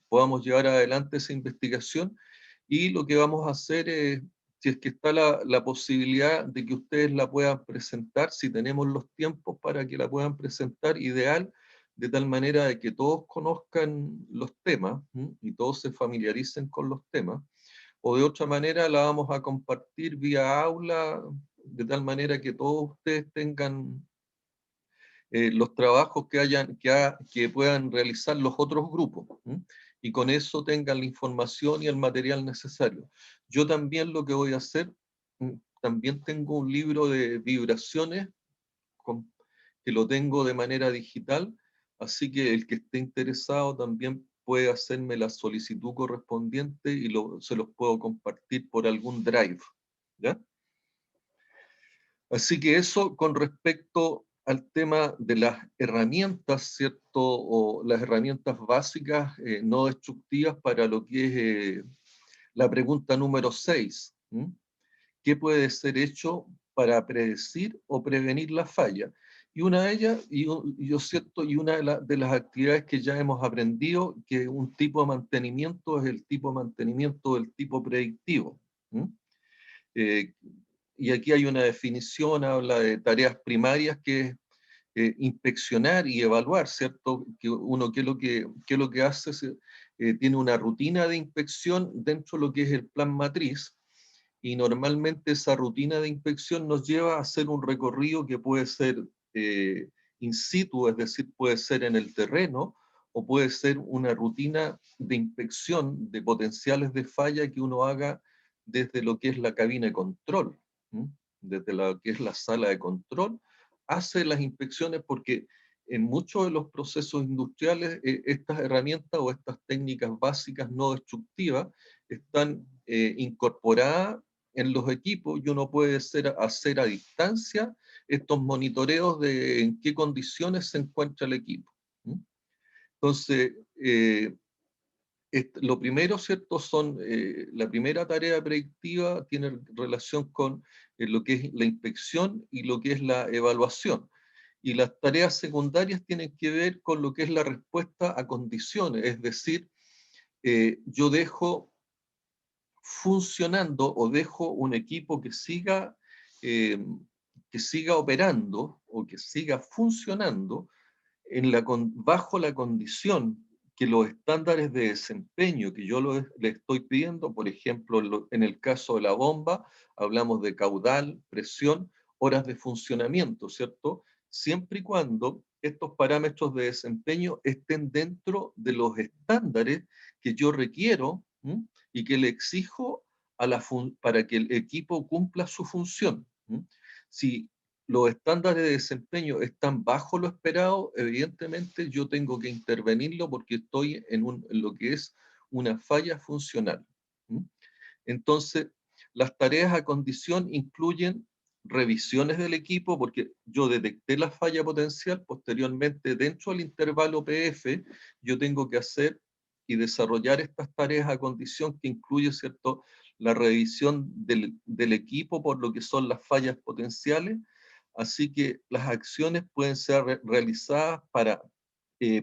podamos llevar adelante esa investigación. Y lo que vamos a hacer es, si es que está la posibilidad de que ustedes la puedan presentar, si tenemos los tiempos para que la puedan presentar, ideal, de tal manera de que todos conozcan los temas y todos se familiaricen con los temas, o de otra manera la vamos a compartir vía aula, de tal manera que todos ustedes tengan los trabajos que puedan realizar los otros grupos, y con eso tengan la información y el material necesario. Yo también lo que voy a hacer, también tengo un libro de vibraciones que lo tengo de manera digital, así que el que esté interesado también puede hacerme la solicitud correspondiente y se los puedo compartir por algún drive, ¿ya? Así que eso con respecto al tema de las herramientas, ¿cierto? O las herramientas básicas no destructivas para lo que es la pregunta número 6. ¿Qué puede ser hecho para predecir o prevenir la falla? Y una de ellas, y una de las actividades que ya hemos aprendido, que un tipo de mantenimiento es el tipo de mantenimiento del tipo predictivo. Y aquí hay una definición, habla de tareas primarias que es inspeccionar y evaluar, ¿cierto? Que uno, ¿qué es lo que hace? Tiene una rutina de inspección dentro de lo que es el plan matriz, y normalmente esa rutina de inspección nos lleva a hacer un recorrido que puede ser in situ, es decir, puede ser en el terreno, o puede ser una rutina de inspección de potenciales de falla que uno haga desde lo que es la cabina de control, desde lo que es la sala de control, hace las inspecciones porque en muchos de los procesos industriales estas herramientas o estas técnicas básicas no destructivas están incorporadas en los equipos y uno puede hacer a distancia estos monitoreos de en qué condiciones se encuentra el equipo. Entonces, lo primero, ¿cierto? La primera tarea predictiva tiene relación con lo que es la inspección y lo que es la evaluación. Y las tareas secundarias tienen que ver con lo que es la respuesta a condiciones, es decir, yo dejo funcionando o dejo un equipo eh, que siga operando o que siga funcionando bajo la condición que los estándares de desempeño que yo le estoy pidiendo, por ejemplo, en el caso de la bomba, hablamos de caudal, presión, horas de funcionamiento, ¿cierto? Siempre y cuando estos parámetros de desempeño estén dentro de los estándares que yo requiero y que le exijo para que el equipo cumpla su función. Si los estándares de desempeño están bajo lo esperado, evidentemente yo tengo que intervenirlo porque estoy en lo que es una falla funcional. Entonces, Las tareas a condición incluyen revisiones del equipo, porque yo detecté la falla potencial, posteriormente dentro del intervalo PF, yo tengo que hacer y desarrollar estas tareas a condición que incluye, ¿cierto?, la revisión del equipo por lo que son las fallas potenciales, así que las acciones pueden ser realizadas para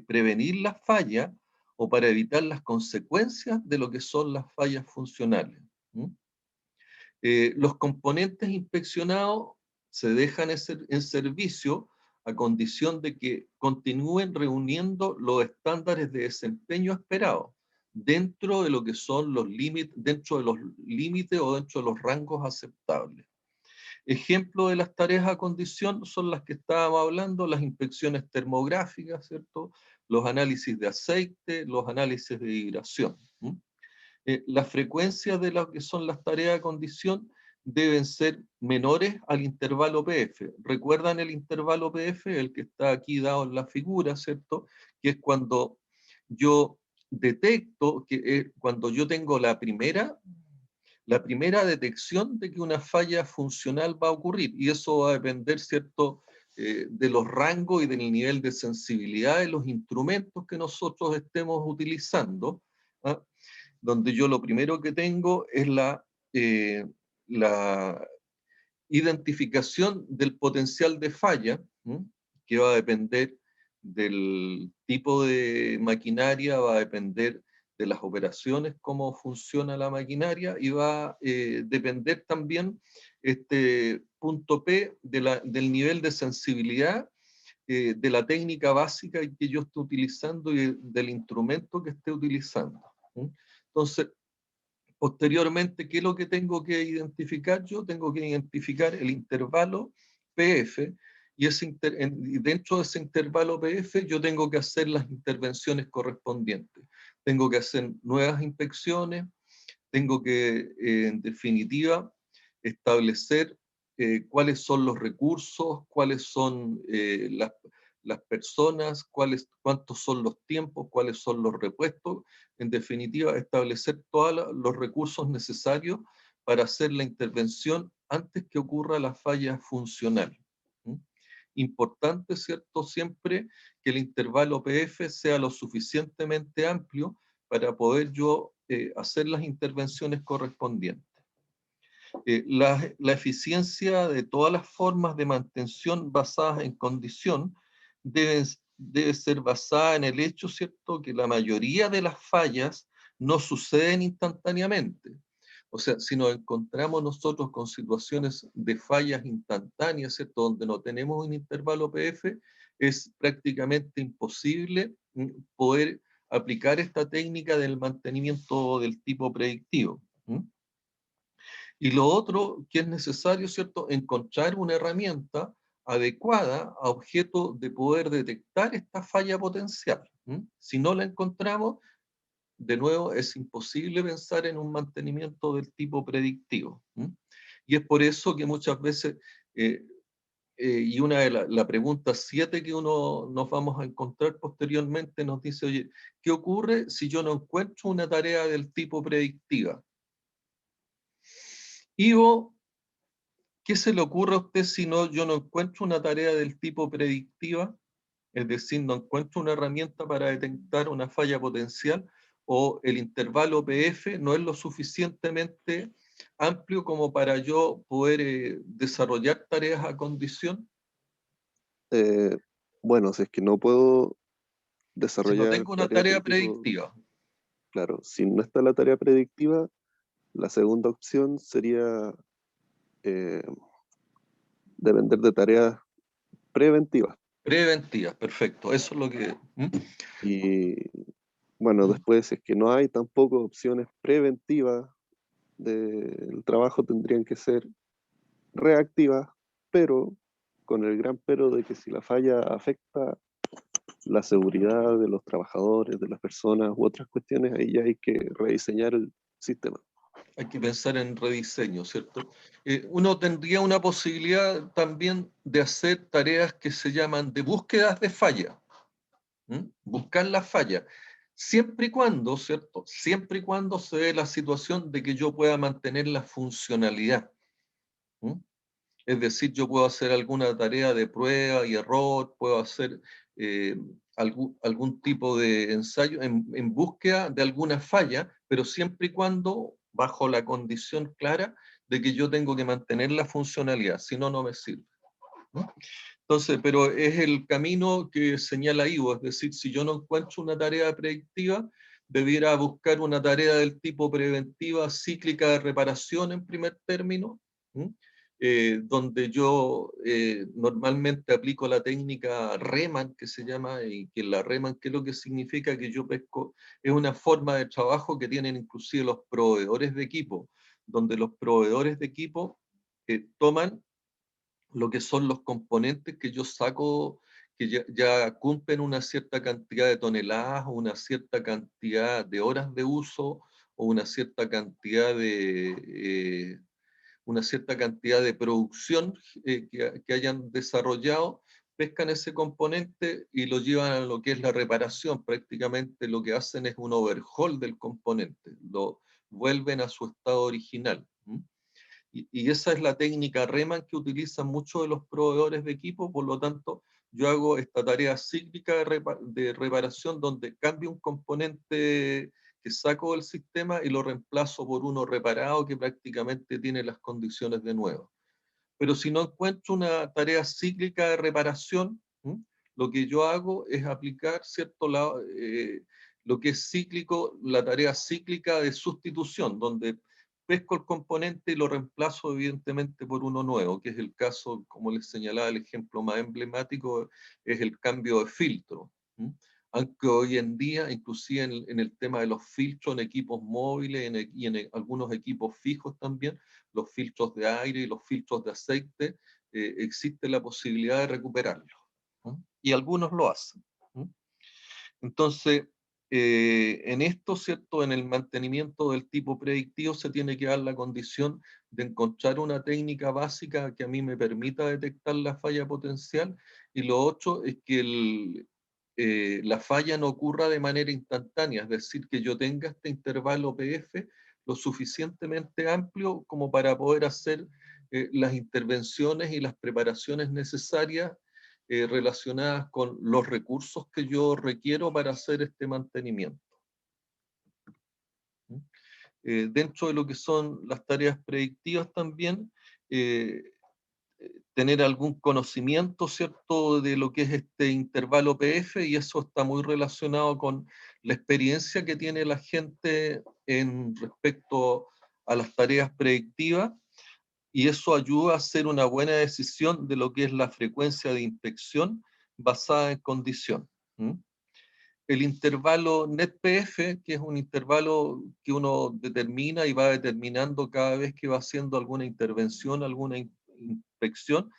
prevenir las fallas o para evitar las consecuencias de lo que son las fallas funcionales. Los componentes inspeccionados se dejan en servicio a condición de que continúen reuniendo los estándares de desempeño esperados dentro de lo que son los límites, dentro de los límites o dentro de los rangos aceptables. Ejemplo de las tareas a condición son las que estábamos hablando, las inspecciones termográficas, ¿cierto? Los análisis de aceite, los análisis de vibración. La frecuencia de lo que son las tareas a condición deben ser menores al intervalo PF. ¿Recuerdan el intervalo PF? El que está aquí dado en la figura, ¿cierto? Que es cuando yo detecto, cuando yo tengo la primera detección de que una falla funcional va a ocurrir. Y eso va a depender, ¿cierto?, de los rangos y del nivel de sensibilidad de los instrumentos que nosotros estemos utilizando, ¿ah? Donde yo lo primero que tengo es la identificación del potencial de falla, que va a depender del tipo de maquinaria, va a depender de las operaciones, cómo funciona la maquinaria, y va a depender también este punto P del nivel de sensibilidad de la técnica básica que yo esté utilizando y del instrumento que esté utilizando. Entonces, posteriormente, ¿qué es lo que tengo que identificar? Yo tengo que identificar el intervalo PF, y dentro de ese intervalo PF yo tengo que hacer las intervenciones correspondientes. Tengo que hacer nuevas inspecciones, tengo que, en definitiva, establecer cuáles son los recursos, cuáles son las personas, cuántos son los tiempos, cuáles son los repuestos, en definitiva, establecer todos los recursos necesarios para hacer la intervención antes que ocurra la falla funcional. Importante, ¿cierto?, siempre que el intervalo PF sea lo suficientemente amplio para poder yo hacer las intervenciones correspondientes. La eficiencia de todas las formas de mantención basadas en condición debe ser basada en el hecho, ¿cierto?, que la mayoría de las fallas no suceden instantáneamente. O sea, si nos encontramos nosotros con situaciones de fallas instantáneas, ¿cierto?, donde no tenemos un intervalo PF, es prácticamente imposible poder aplicar esta técnica del mantenimiento del tipo predictivo. Y lo otro que es necesario, ¿cierto?, encontrar una herramienta adecuada a objeto de poder detectar esta falla potencial. Si no la encontramos, de nuevo, es imposible pensar en un mantenimiento del tipo predictivo. Y es por eso que muchas veces, y una de la pregunta 7 que nos vamos a encontrar posteriormente nos dice, oye, ¿qué ocurre si yo no encuentro una tarea del tipo predictiva? Ivo, ¿qué se le ocurre a usted si yo no encuentro una tarea del tipo predictiva? Es decir, no encuentro una herramienta para detectar una falla potencial, o el intervalo PF no es lo suficientemente amplio como para yo poder desarrollar tareas a condición. Bueno, si es que no puedo Si no desarrollar tengo una tareas tarea del tipo, predictiva. claro, si no está la tarea predictiva, la segunda opción sería depender de tareas preventivas. Preventivas, perfecto. Eso es lo que... Y bueno, después, si es que no hay tampoco opciones preventivas del trabajo, tendrían que ser reactivas, pero con el gran pero de que si la falla afecta la seguridad de los trabajadores, de las personas u otras cuestiones, ahí ya hay que rediseñar el sistema. Hay que pensar en rediseño, ¿cierto? Uno tendría una posibilidad también de hacer tareas que se llaman de búsquedas de falla. Buscar la falla. Siempre y cuando, ¿cierto? Siempre y cuando se dé la situación de que yo pueda mantener la funcionalidad. ¿Mm? Es decir, yo puedo hacer alguna tarea de prueba y error, puedo hacer algún tipo de ensayo en búsqueda de alguna falla, pero siempre y cuando bajo la condición clara de que yo tengo que mantener la funcionalidad, si no, no me sirve. ¿No? Entonces, pero es el camino que señala Ivo, es decir, si yo no encuentro una tarea predictiva, debiera buscar una tarea del tipo preventiva cíclica de reparación en primer término, donde yo normalmente aplico la técnica Riemann, que se llama, y que la Riemann, ¿qué es lo que significa? Que yo pesco, es una forma de trabajo que tienen inclusive los proveedores de equipo, donde los proveedores de equipo toman lo que son los componentes que yo saco, que ya cumplen una cierta cantidad de toneladas, o una cierta cantidad de horas de uso, o una cierta cantidad de producción que hayan desarrollado, pescan ese componente y lo llevan a lo que es la reparación. Prácticamente lo que hacen es un overhaul del componente, lo vuelven a su estado original. Y esa es la técnica Riemann que utilizan muchos de los proveedores de equipo. Por lo tanto, yo hago esta tarea cíclica de reparación donde cambio un componente que saco del sistema y lo reemplazo por uno reparado que prácticamente tiene las condiciones de nuevo. Pero si no encuentro una tarea cíclica de reparación, lo que yo hago es aplicar, ¿cierto?, lo que es cíclico, la tarea cíclica de sustitución, donde pesco el componente y lo reemplazo evidentemente por uno nuevo, que es el caso, como les señalaba, el ejemplo más emblemático es el cambio de filtro. Aunque hoy en día, inclusive en el tema de los filtros en equipos móviles y en algunos equipos fijos también, los filtros de aire y los filtros de aceite, existe la posibilidad de recuperarlos. Y algunos lo hacen. Entonces, en esto, ¿cierto? En el mantenimiento del tipo predictivo se tiene que dar la condición de encontrar una técnica básica que a mí me permita detectar la falla potencial, y lo otro es que la falla no ocurra de manera instantánea, es decir, que yo tenga este intervalo PF lo suficientemente amplio como para poder hacer las intervenciones y las preparaciones necesarias relacionadas con los recursos que yo requiero para hacer este mantenimiento. Dentro de lo que son las tareas predictivas también, tener algún conocimiento, ¿cierto?, de lo que es este intervalo PF, y eso está muy relacionado con la experiencia que tiene la gente en respecto a las tareas predictivas, y eso ayuda a hacer una buena decisión de lo que es la frecuencia de inspección basada en condición. El intervalo NetPF, que es un intervalo que uno determina y va determinando cada vez que va haciendo alguna intervención, alguna inspección,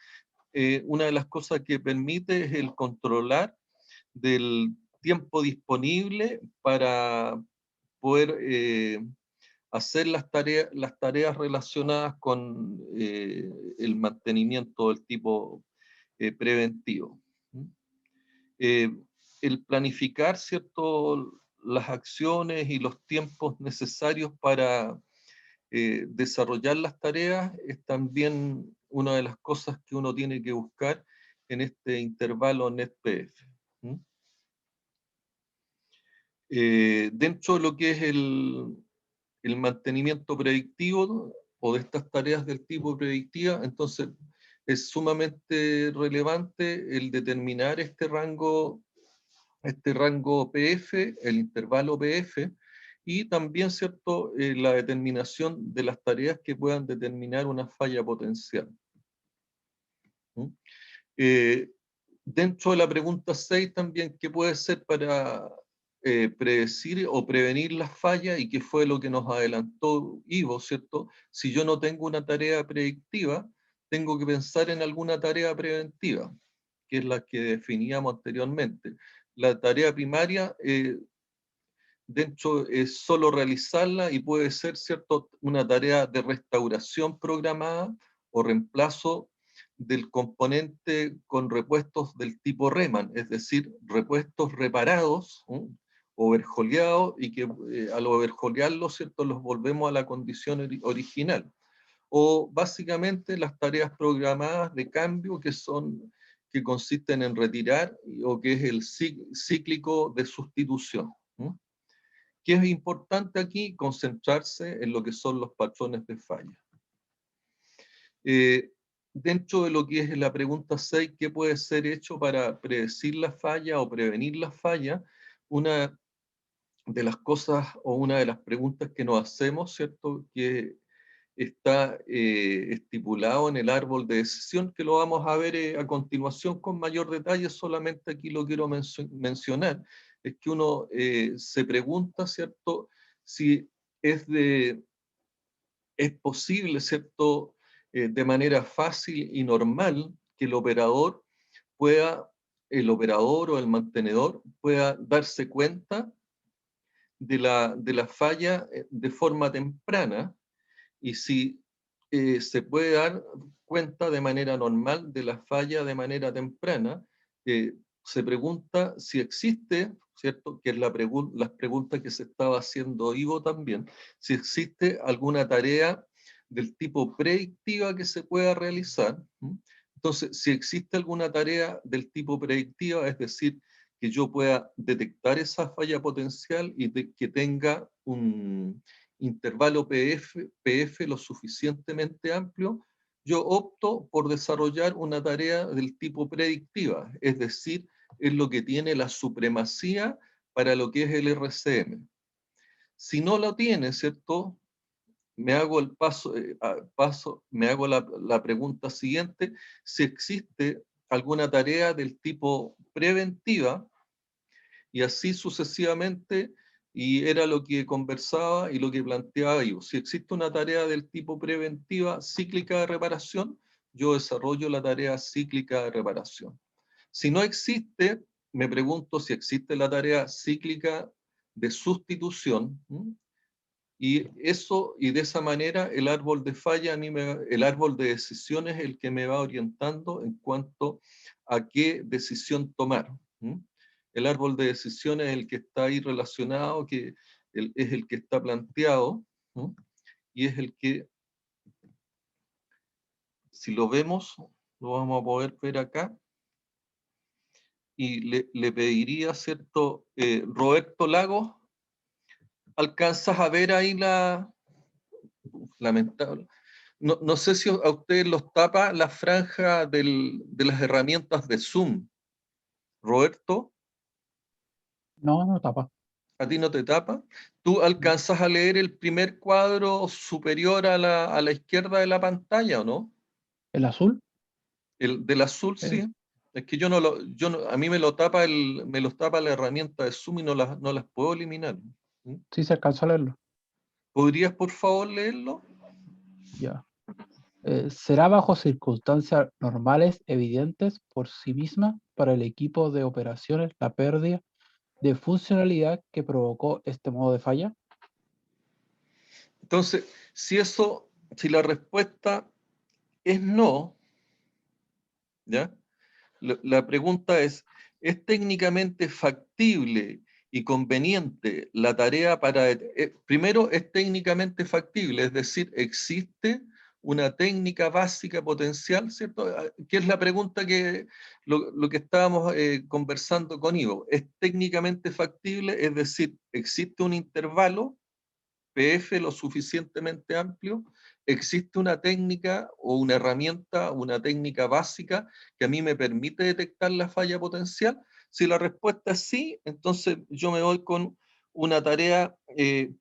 una de las cosas que permite es el controlar del tiempo disponible para poder hacer las tareas relacionadas con el mantenimiento del tipo preventivo. El planificar, ¿cierto?, las acciones y los tiempos necesarios para desarrollar las tareas es también una de las cosas que uno tiene que buscar en este intervalo NetPF. Dentro de lo que es el mantenimiento predictivo o de estas tareas del tipo predictiva, entonces es sumamente relevante el determinar este rango PF, el intervalo PF, y también, ¿cierto?, la determinación de las tareas que puedan determinar una falla potencial. Dentro de la pregunta 6 también, ¿qué puede ser para predecir o prevenir las fallas? Y qué fue lo que nos adelantó Ivo, ¿cierto? Si yo no tengo una tarea predictiva, tengo que pensar en alguna tarea preventiva, que es la que definíamos anteriormente. La tarea primaria, dentro es solo realizarla y puede ser, ¿cierto?, una tarea de restauración programada o reemplazo del componente con repuestos del tipo Riemann, es decir, repuestos reparados, overjoleados y que al overjolearlos, ¿cierto?, los volvemos a la condición original. O básicamente las tareas programadas de cambio que consisten en retirar o que es el cíclico de sustitución. ¿Qué es importante aquí? Concentrarse en lo que son los patrones de falla. Dentro de lo que es la pregunta 6, ¿qué puede ser hecho para predecir la falla o prevenir la falla? Una de las cosas o una de las preguntas que nos hacemos, ¿cierto?, que está estipulado en el árbol de decisión, que lo vamos a ver a continuación con mayor detalle, solamente aquí lo quiero mencionar, es que uno se pregunta, ¿cierto?, si es posible, ¿cierto?, de manera fácil y normal que el operador o el mantenedor pueda darse cuenta de la falla de forma temprana, y si se puede dar cuenta de manera normal de la falla de manera temprana, se pregunta si existe, ¿cierto?, que es las preguntas que se estaba haciendo Ivo también, si existe alguna tarea del tipo predictiva que se pueda realizar. Entonces, si existe alguna tarea del tipo predictiva, es decir, que yo pueda detectar esa falla potencial y que tenga un intervalo PF lo suficientemente amplio, yo opto por desarrollar una tarea del tipo predictiva, es decir, es lo que tiene la supremacía para lo que es el RCM. Si no lo tiene, ¿cierto?, me hago la pregunta siguiente: si existe alguna tarea del tipo preventiva, y así sucesivamente, y era lo que conversaba y lo que planteaba yo. Si existe una tarea del tipo preventiva cíclica de reparación, yo desarrollo la tarea cíclica de reparación. Si no existe, me pregunto si existe la tarea cíclica de sustitución, y de esa manera el árbol de falla, el árbol de decisiones es el que me va orientando en cuanto a qué decisión tomar. El árbol de decisiones es el que está ahí relacionado, es el que está planteado, y es el que, si lo vemos, lo vamos a poder ver acá, y le pediría, ¿cierto? Roberto Lagos, ¿alcanzas a ver ahí lamentable? No sé si a ustedes los tapa la franja de las herramientas de Zoom. Roberto, No, no tapa. ¿a ti no te tapa? ¿Tú alcanzas a leer el primer cuadro superior a la izquierda de la pantalla o no? ¿El azul? El del azul, sí. Es que a mí me los tapa la herramienta de Zoom y no las puedo eliminar. Sí, se alcanzó a leerlo. ¿Podrías, por favor, leerlo? Ya. Será bajo circunstancias normales evidentes por sí misma para el equipo de operaciones la pérdida de funcionalidad que provocó este modo de falla. Entonces, si la respuesta es no, ¿ya? La pregunta ¿es técnicamente factible y conveniente la tarea primero, es técnicamente factible, es decir, existe una técnica básica potencial, ¿cierto? Que es la pregunta lo que estábamos conversando con Ivo. ¿Es técnicamente factible? Es decir, ¿existe un intervalo PF lo suficientemente amplio? ¿Existe una técnica o una herramienta, una técnica básica que a mí me permite detectar la falla potencial? Si la respuesta es sí, entonces yo me voy con una tarea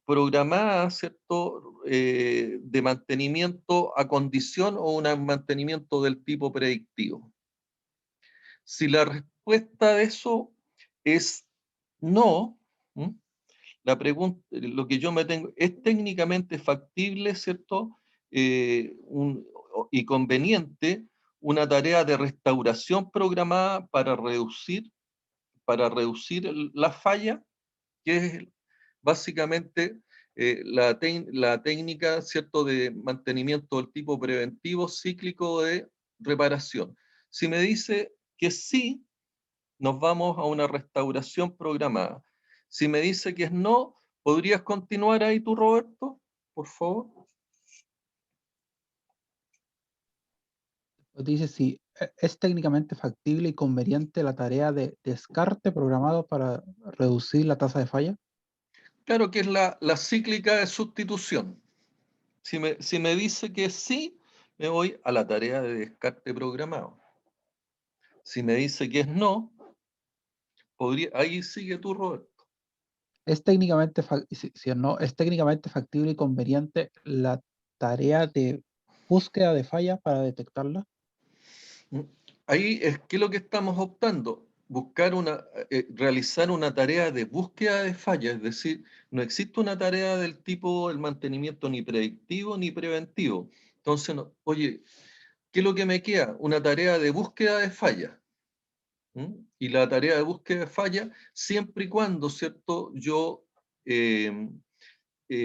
programada, ¿cierto?, de mantenimiento a condición o un mantenimiento del tipo predictivo. Si la respuesta de eso es no, la pregunta, lo que yo me tengo, ¿es técnicamente factible, ¿cierto?, y conveniente una tarea de restauración programada para reducir la falla, que es básicamente la técnica, ¿cierto?, de mantenimiento del tipo preventivo cíclico de reparación? Si me dice que sí, nos vamos a una restauración programada. Si me dice que es no, ¿podrías continuar ahí tú, Roberto? Por favor. Dice si es técnicamente factible y conveniente la tarea de descarte programado para reducir la tasa de falla. Claro que es la cíclica de sustitución. Si me dice que sí, me voy a la tarea de descarte programado. Si me dice que es no, ahí sigue tú, Roberto. Es técnicamente, si no, es técnicamente factible y conveniente la tarea de búsqueda de falla para detectarla. Ahí es que lo que estamos optando, realizar una tarea de búsqueda de falla, es decir, no existe una tarea del tipo el mantenimiento ni predictivo ni preventivo. Entonces, oye, ¿qué es lo que me queda? Una tarea de búsqueda de falla. Y la tarea de búsqueda de falla, siempre y cuando, ¿cierto?, yo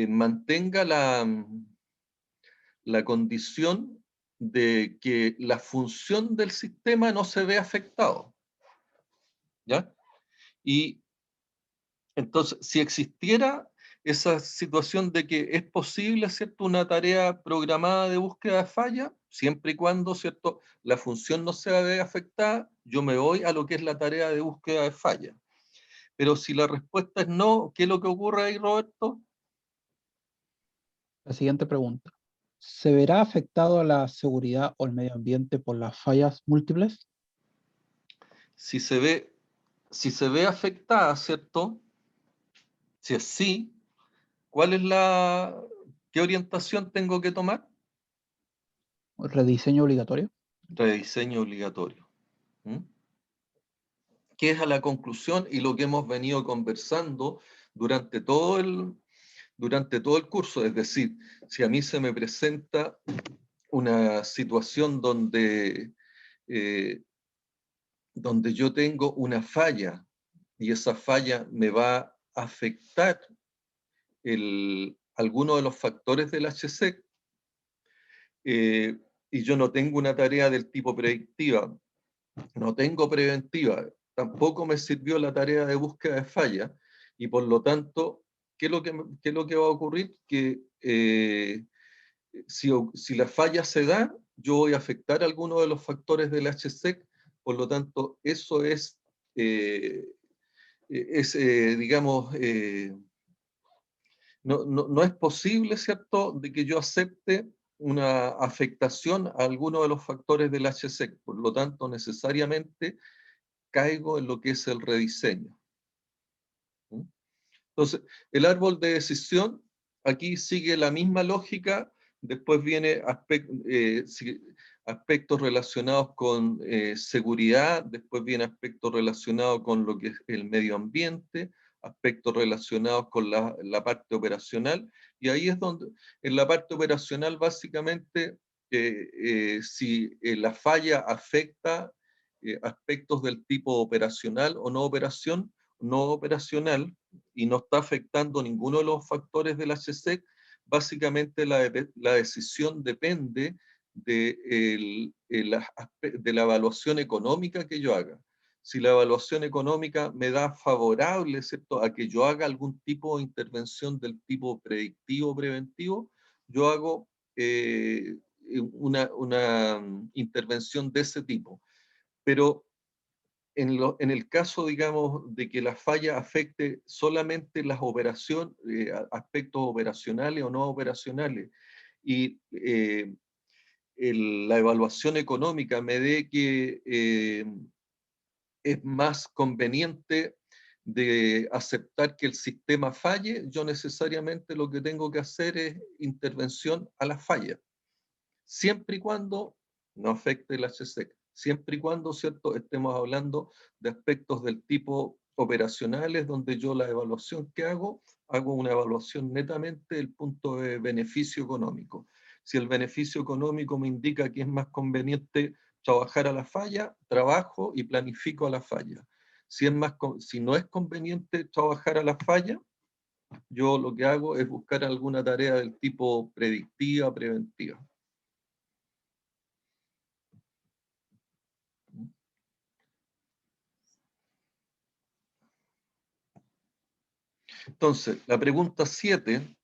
mantenga la condición de que la función del sistema no se ve afectado. ¿Ya? Y entonces, si existiera esa situación de que es posible, ¿cierto?, una tarea programada de búsqueda de falla, siempre y cuando, ¿cierto?, la función no se ve afectada, yo me voy a lo que es la tarea de búsqueda de falla. Pero si la respuesta es no, ¿qué es lo que ocurre ahí, Roberto? La siguiente pregunta. ¿Se verá afectado la seguridad o el medio ambiente por las fallas múltiples? Si se ve afectada, ¿cierto? Si es sí, ¿qué orientación tengo que tomar? ¿Rediseño obligatorio? Rediseño obligatorio. Que es a la conclusión y lo que hemos venido conversando durante todo el curso. Es decir, si a mí se me presenta una situación donde yo tengo una falla y esa falla me va a afectar alguno de los factores del HSEC, y yo no tengo una tarea del tipo predictiva, no tengo preventiva, tampoco me sirvió la tarea de búsqueda de falla, y por lo tanto, ¿qué es lo que va a ocurrir? Que si la falla se da, yo voy a afectar alguno de los factores del HSEC, por lo tanto, eso digamos, no es posible, ¿cierto?, de que yo acepte una afectación a alguno de los factores del HSEC. Por lo tanto, necesariamente caigo en lo que es el rediseño. Entonces, el árbol de decisión aquí sigue la misma lógica. Después viene aspectos relacionados con seguridad, después viene aspectos relacionados con lo que es el medio ambiente, aspectos relacionados con la parte operacional, y ahí es donde, en la parte operacional, básicamente, si la falla afecta aspectos del tipo operacional o no operacional, y no está afectando ninguno de los factores del HSEC, básicamente la decisión depende de la evaluación económica que yo haga. Si la evaluación económica me da favorable, ¿cierto?, a que yo haga algún tipo de intervención del tipo predictivo o preventivo, yo hago una intervención de ese tipo. Pero en el caso, digamos, de que la falla afecte solamente las operaciones, aspectos operacionales o no operacionales, y la evaluación económica me dé que es más conveniente de aceptar que el sistema falle, yo necesariamente lo que tengo que hacer es intervención a la falla, siempre y cuando no afecte el HSEC, siempre y cuando, ¿cierto?, estemos hablando de aspectos del tipo operacionales, donde yo la evaluación que hago una evaluación netamente del punto de beneficio económico. Si el beneficio económico me indica que es más conveniente trabajar a la falla, trabajo y planifico a la falla. Si no es conveniente trabajar a la falla, yo lo que hago es buscar alguna tarea del tipo predictiva, preventiva. Entonces, la pregunta 7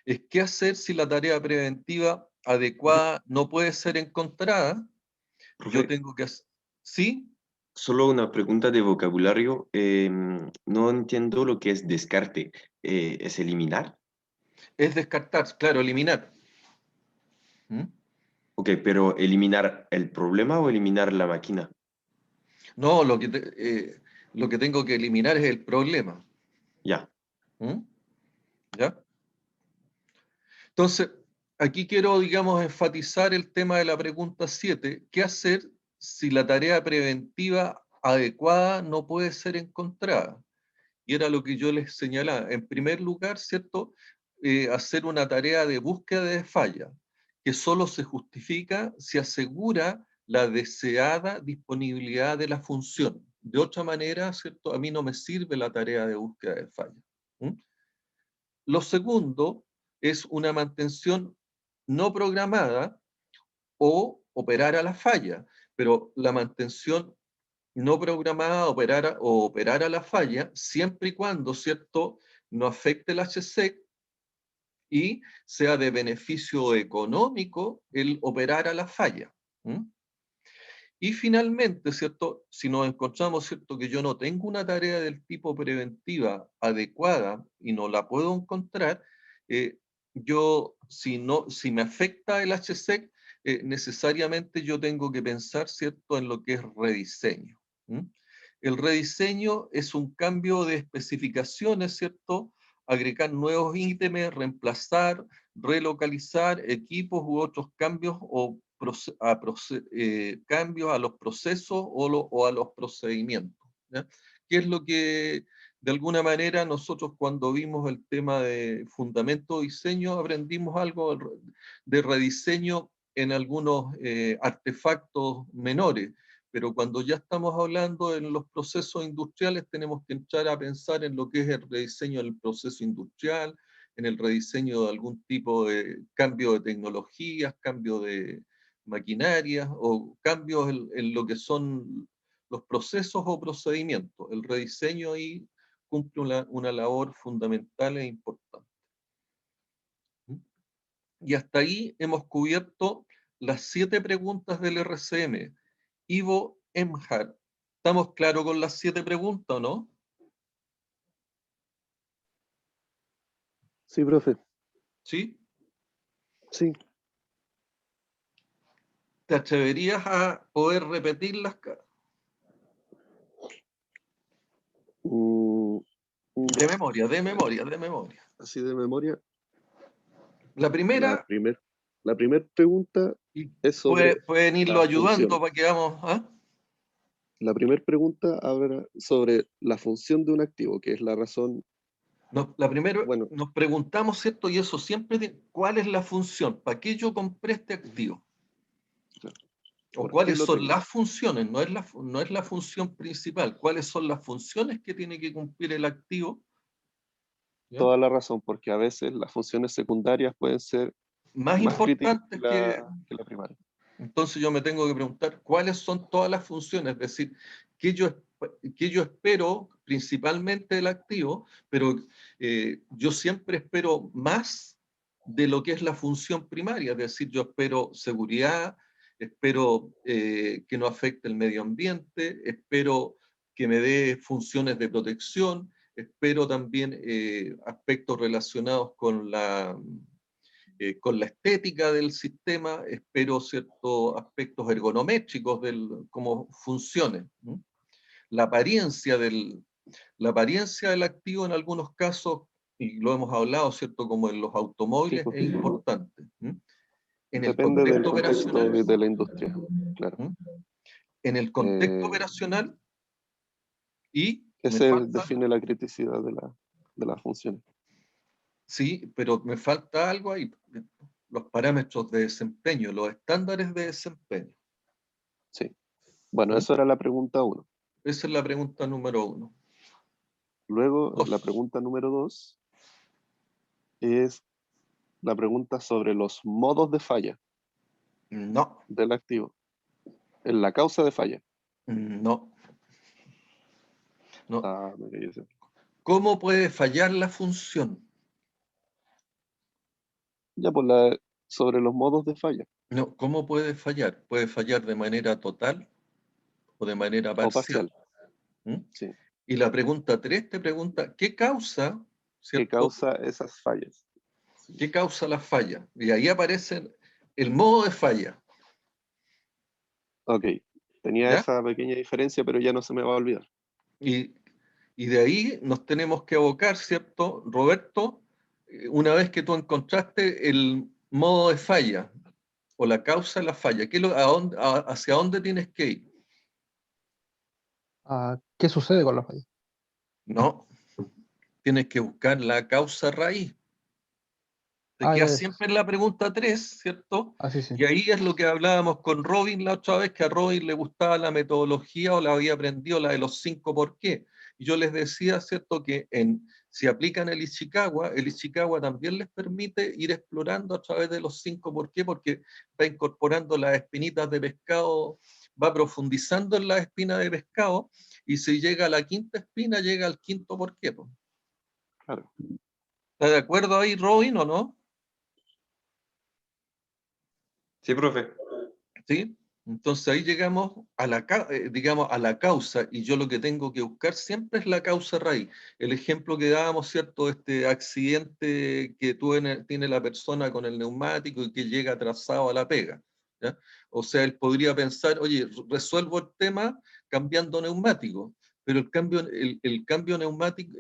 es ¿qué hacer si la tarea preventiva adecuada no puede ser encontrada? Yo Profe, tengo que hacer... ¿Sí? solo una pregunta de vocabulario. No entiendo lo que es descarte. ¿Es eliminar? Es descartar, claro, eliminar. ¿Mm? Ok, pero ¿eliminar el problema o eliminar la máquina? No, lo que tengo que eliminar es el problema. Ya. ¿Mm? ¿Ya? Entonces, aquí quiero, digamos, enfatizar el tema de la pregunta 7. ¿Qué hacer si la tarea preventiva adecuada no puede ser encontrada? Y era lo que yo les señalaba. En primer lugar, ¿cierto? Hacer una tarea de búsqueda de falla, que solo se justifica si asegura la deseada disponibilidad de la función. De otra manera, ¿cierto? A mí no me sirve la tarea de búsqueda de falla. ¿Mm? Lo segundo es una mantención no programada o operar a la falla, pero la mantención no programada o operar a la falla siempre y cuando, ¿cierto?, no afecte el HSEC y sea de beneficio económico el operar a la falla. ¿Mm? Y finalmente, ¿cierto? Si nos encontramos, ¿cierto?, que yo no tengo una tarea del tipo preventiva adecuada y no la puedo encontrar, si me afecta el HSEC, necesariamente yo tengo que pensar, ¿cierto?, en lo que es rediseño. ¿Mm? El rediseño es un cambio de especificaciones, ¿cierto? Agregar nuevos ítems, reemplazar, relocalizar equipos u otros cambios o cambios a los procesos o a los procedimientos. ¿Ya? ¿Qué es lo que, de alguna manera, nosotros cuando vimos el tema de fundamento de diseño, aprendimos algo de rediseño en algunos artefactos menores? Pero cuando ya estamos hablando en los procesos industriales, tenemos que entrar a pensar en lo que es el rediseño del proceso industrial, en el rediseño de algún tipo de cambio de tecnologías, cambio de maquinarias o cambios en lo que son los procesos o procedimientos. El rediseño ahí cumple una labor fundamental e importante. Y hasta ahí hemos cubierto las 7 preguntas del RCM. Ivo Emhart, ¿estamos claros con las 7 preguntas o no? Sí, profe. ¿Sí? Sí. ¿Te atreverías a poder repetirlas? Mm, De memoria, de memoria, de memoria. así de memoria. La La primera, primer pregunta y es sobre pueden irlo la ayudando función. para que vamos. ¿Ah? La primera pregunta habla sobre la función de un activo, que es la razón, La primera, bueno, nos preguntamos, ¿cierto? Y eso siempre, ¿cuál es la función? ¿Para qué yo compré este activo? ¿O ¿por qué cuáles lo son tengo? las funciones? No es la función principal. ¿Cuáles son las funciones que tiene que cumplir el activo? ¿Ya? Toda la razón, porque a veces las funciones secundarias pueden ser Más más críticas importantes que... que la primaria. Entonces yo me tengo que preguntar cuáles son todas las funciones, es decir, qué yo espero principalmente del activo, pero yo siempre espero más de lo que es la función primaria, es decir, yo espero seguridad, espero que no afecte el medio ambiente, espero que me dé funciones de protección, espero también aspectos relacionados con la estética del sistema, espero ciertos aspectos ergonométricos del cómo funcione. ¿Mm? La apariencia la apariencia del activo en algunos casos, y lo hemos hablado, ¿cierto? Como en los Sí, automóviles, pues, es importante. ¿Mm? En el depende del contexto contexto operacional, de la industria, claro. ¿Mm? En el contexto Eh, operacional, y me ese falta, define la criticidad de las funciones. sí, pero me falta algo ahí, los parámetros de desempeño, los estándares de desempeño. Sí. Bueno, ¿Mm? eso era la pregunta 1. Esa es la pregunta número 1. Luego, la 2. pregunta número 2 es la pregunta sobre los modos de falla No, del activo, en la causa de falla. no, no. Ah, me quería decir. ¿Cómo puede fallar la función? Ya sobre los modos de falla No, ¿cómo puede fallar? Puede fallar de manera total o de manera o parcial. parcial, ¿Mm? sí. Y la pregunta 3 te pregunta, ¿qué causa, ¿Qué cierto? causa esas fallas? ¿Qué causa la falla? Y ahí aparece el modo de falla, Ok, tenía ¿ya? esa pequeña diferencia, pero ya no se me va a olvidar. Y, y de ahí nos tenemos que abocar, ¿cierto, Roberto? Una vez que tú encontraste el modo de falla o la causa de la falla, ¿hacia dónde tienes que ir? ¿Qué sucede con la falla? No, tienes que buscar la causa raíz. Te Ya, quedas ya. siempre en la pregunta 3, ¿cierto? Sí, sí. Y ahí es lo que hablábamos con Robin la otra vez, que a Robin le gustaba la metodología o la había aprendido, la de los 5 por qué. Y yo les decía, ¿cierto?, que si aplican el Ichikawa también les permite ir explorando a través de los 5 por qué, porque va incorporando las espinitas de pescado, va profundizando en las espinas de pescado, y si llega a la quinta espina, llega al quinto por qué. Po. Claro. ¿Está de acuerdo ahí, Robin, o no? Sí, profe. ¿Sí? Entonces ahí llegamos a digamos, a la causa, y yo lo que tengo que buscar siempre es la causa raíz. El ejemplo que dábamos, ¿cierto? Este accidente que tiene la persona con el neumático y que llega atrasado a la pega. ¿Ya? O sea, él podría pensar, oye, resuelvo el tema cambiando neumático, pero el cambio neumático,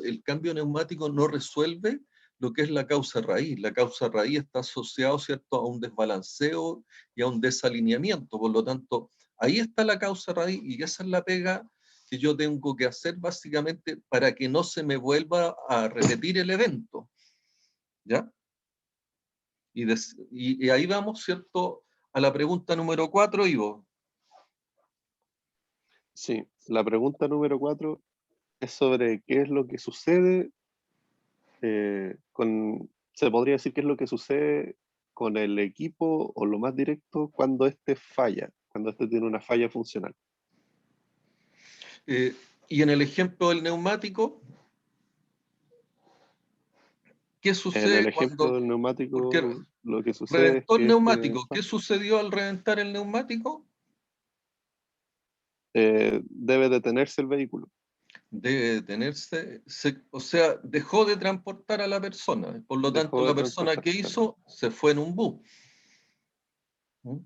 el cambio neumático no resuelve lo que es la causa raíz. La causa raíz está asociada, ¿cierto?, a un desbalanceo y a un desalineamiento. Por lo tanto, ahí está la causa raíz y esa es la pega que yo tengo que hacer básicamente para que no se me vuelva a repetir el evento. ¿Ya? Y ahí vamos, ¿cierto?, a la pregunta número 4, Ivo. Sí, la pregunta número 4 es sobre qué es lo que sucede se podría decir qué es lo que sucede con el equipo o lo más directo cuando éste falla, cuando éste tiene una falla funcional. Y en el ejemplo del neumático, ¿qué En el sucede ejemplo cuando... del Porque neumático, lo que sucede es reventó el que neumático. ¿Qué sucedió al reventar el neumático? debe detenerse el vehículo. Debe detenerse, o sea, dejó de transportar a la persona. Por lo tanto, Dejó de la persona transportar, que claro. hizo se fue en un bus. ¿Mm?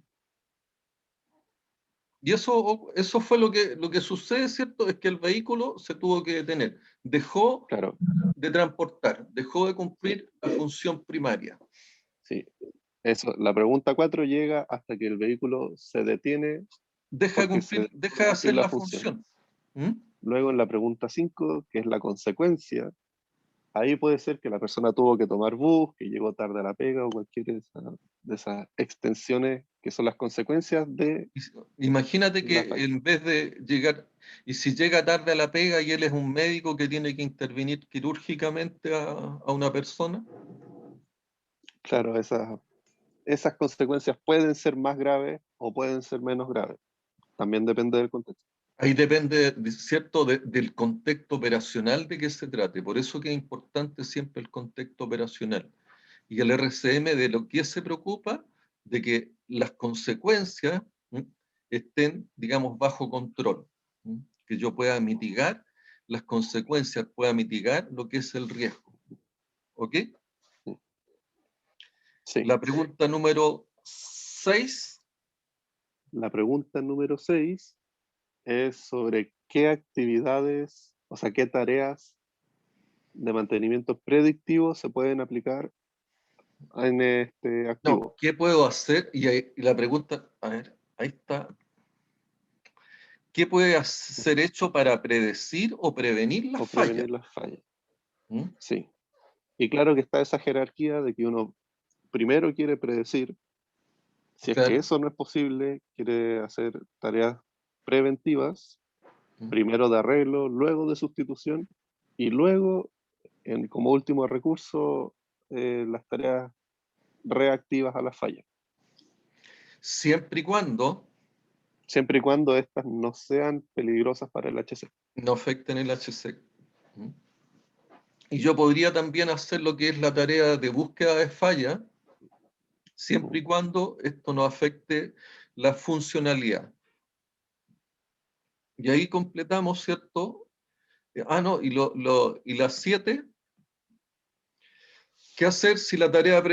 Y eso fue lo que sucede, ¿cierto? Es que el vehículo se tuvo que detener. Dejó Claro, de transportar, dejó de sí, cumplir la función primaria. sí. Eso, la pregunta 4 llega hasta que el vehículo se detiene Deja de porque se cumplir, dejó deja de de cumplir hacer la la función. función. ¿Mm? Luego en la pregunta 5, que es la consecuencia, ahí puede ser que la persona tuvo que tomar bus, que llegó tarde a la pega o cualquier de esas extensiones que son las consecuencias de Imagínate la que falla. en vez de llegar, y si llega tarde a la pega y él es un médico que tiene que intervenir quirúrgicamente a una persona, Claro, esas consecuencias pueden ser más graves o pueden ser menos graves. También depende del contexto. ahí depende, ¿cierto?, del contexto operacional de que se trate. Por eso que es importante siempre el contexto operacional. Y el RCM de lo que se preocupa, de que las consecuencias estén, digamos, bajo control. Que yo pueda mitigar las consecuencias, pueda mitigar lo que es el riesgo. ¿Ok? Sí. La pregunta número 6. La pregunta número 6 es sobre qué actividades, o sea, qué tareas de mantenimiento predictivo se pueden aplicar en este No, activo ¿qué puedo hacer? Y la pregunta, a ver, ahí está. ¿Qué puede ser hecho para predecir o prevenir las o fallas? prevenir las fallas. ¿Mm? Sí. Y claro que está esa jerarquía de que uno primero quiere predecir, si es que Claro. eso no es posible, quiere hacer tareas preventivas, ¿Mm? primero de arreglo, luego de sustitución y luego, como último recurso, las tareas reactivas a la falla. Siempre y cuando siempre y cuando estas no sean peligrosas para el HC. No afecten el HC. ¿Mm? Y yo podría también hacer lo que es la tarea de búsqueda de falla, siempre y cuando esto no afecte la funcionalidad. Y ahí completamos, ¿cierto? No, y las 7, ¿qué hacer si la tarea,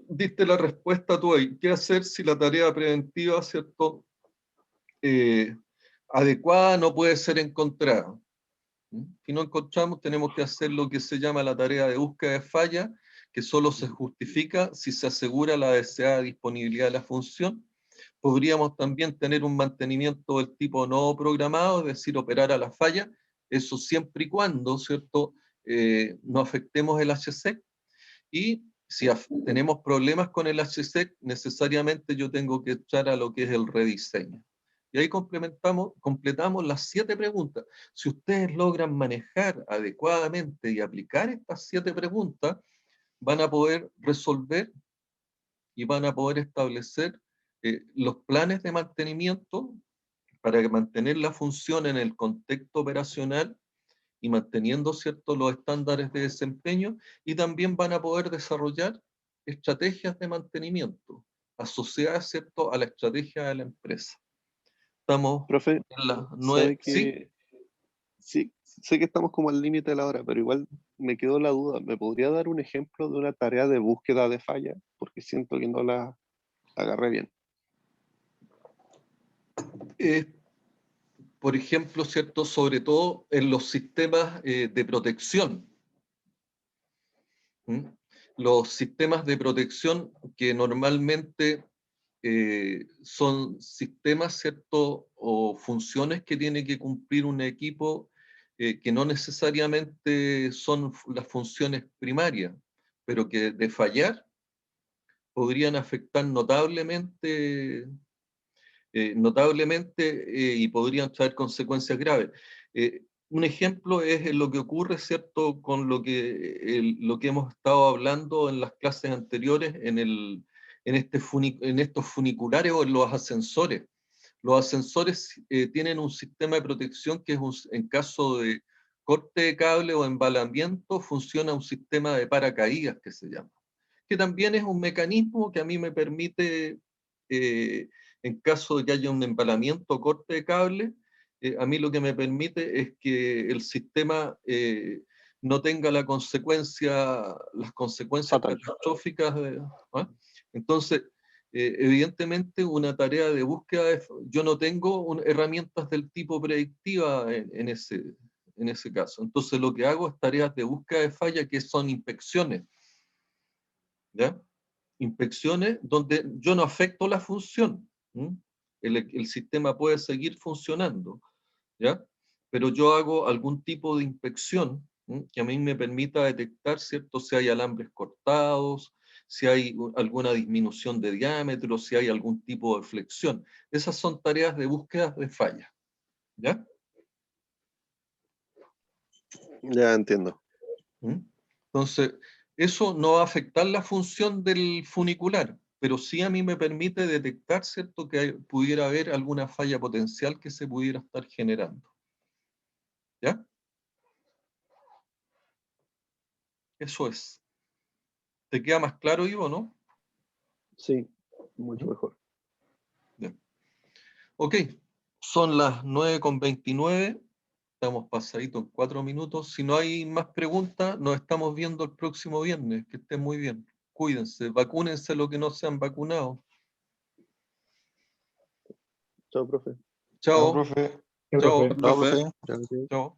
diste la respuesta tú ahí, ¿qué hacer si la tarea preventiva, ¿cierto? Adecuada no puede ser encontrada. Si no encontramos, tenemos que hacer lo que se llama la tarea de búsqueda de falla, que solo se justifica si se asegura la deseada disponibilidad de la función. Podríamos también tener un mantenimiento del tipo no programado, es decir, operar a la falla, eso siempre y cuando, ¿cierto?, no afectemos el HSEC. Y si tenemos problemas con el HSEC, necesariamente yo tengo que echar a lo que es el rediseño. Y ahí completamos las 7 preguntas. Si ustedes logran manejar adecuadamente y aplicar estas 7 preguntas, van a poder resolver y van a poder establecer los planes de mantenimiento para mantener la función en el contexto operacional y manteniendo, ¿cierto?, los estándares de desempeño, y también van a poder desarrollar estrategias de mantenimiento asociadas, ¿cierto?, a la estrategia de la empresa. Estamos Profe, en las 9. sabe ¿Sí? que sí, sé que estamos como al límite de la hora, pero igual me quedó la duda. ¿Me podría dar un ejemplo de una tarea de búsqueda de falla? Porque siento que no la agarré bien. Por ejemplo, ¿cierto?, sobre todo en los sistemas de protección. Los sistemas de protección que normalmente son sistemas, ¿cierto?, o funciones que tiene que cumplir un equipo que no necesariamente son las funciones primarias, pero que de fallar podrían afectar notablemente y podrían traer consecuencias graves. Un ejemplo es lo que ocurre, ¿cierto?, con lo que hemos estado hablando en las clases anteriores, en estos funiculares o en los ascensores. Los ascensores tienen un sistema de protección que es, en caso de corte de cable o embalamiento, funciona un sistema de paracaídas que se llama, que también es un mecanismo que a mí me permite, en caso de que haya un empalamiento o corte de cable, a mí lo que me permite es que el sistema no tenga las consecuencias Fatal. catastróficas. ¿Ah? Entonces, evidentemente una tarea de búsqueda, yo no tengo herramientas del tipo predictiva en ese caso. Entonces lo que hago es tareas de búsqueda de falla, que son inspecciones. ¿Ya? Inspecciones donde yo no afecto la función. El sistema puede seguir funcionando, ¿ya? Pero yo hago algún tipo de inspección que a mí me permita detectar, ¿cierto?, si hay alambres cortados, si hay alguna disminución de diámetro, si hay algún tipo de flexión. Esas son tareas de búsqueda de falla, ¿ya? Ya entiendo. Entonces, eso no va a afectar la función del funicular, pero sí a mí me permite detectar, ¿cierto?, que pudiera haber alguna falla potencial que se pudiera estar generando. ¿Ya? Eso es. ¿Te queda más claro, Ivo, no? Sí, mucho mejor. Bien. Ok, son las 9:29. Estamos pasaditos en 4 minutos. Si no hay más preguntas, nos estamos viendo el próximo viernes. Que estén muy bien. Cuídense, vacúnense los que no se han vacunado. Chao, profe. Chao. profe. Ya, Chao. profe. Chao, profe. Gracias. Chao.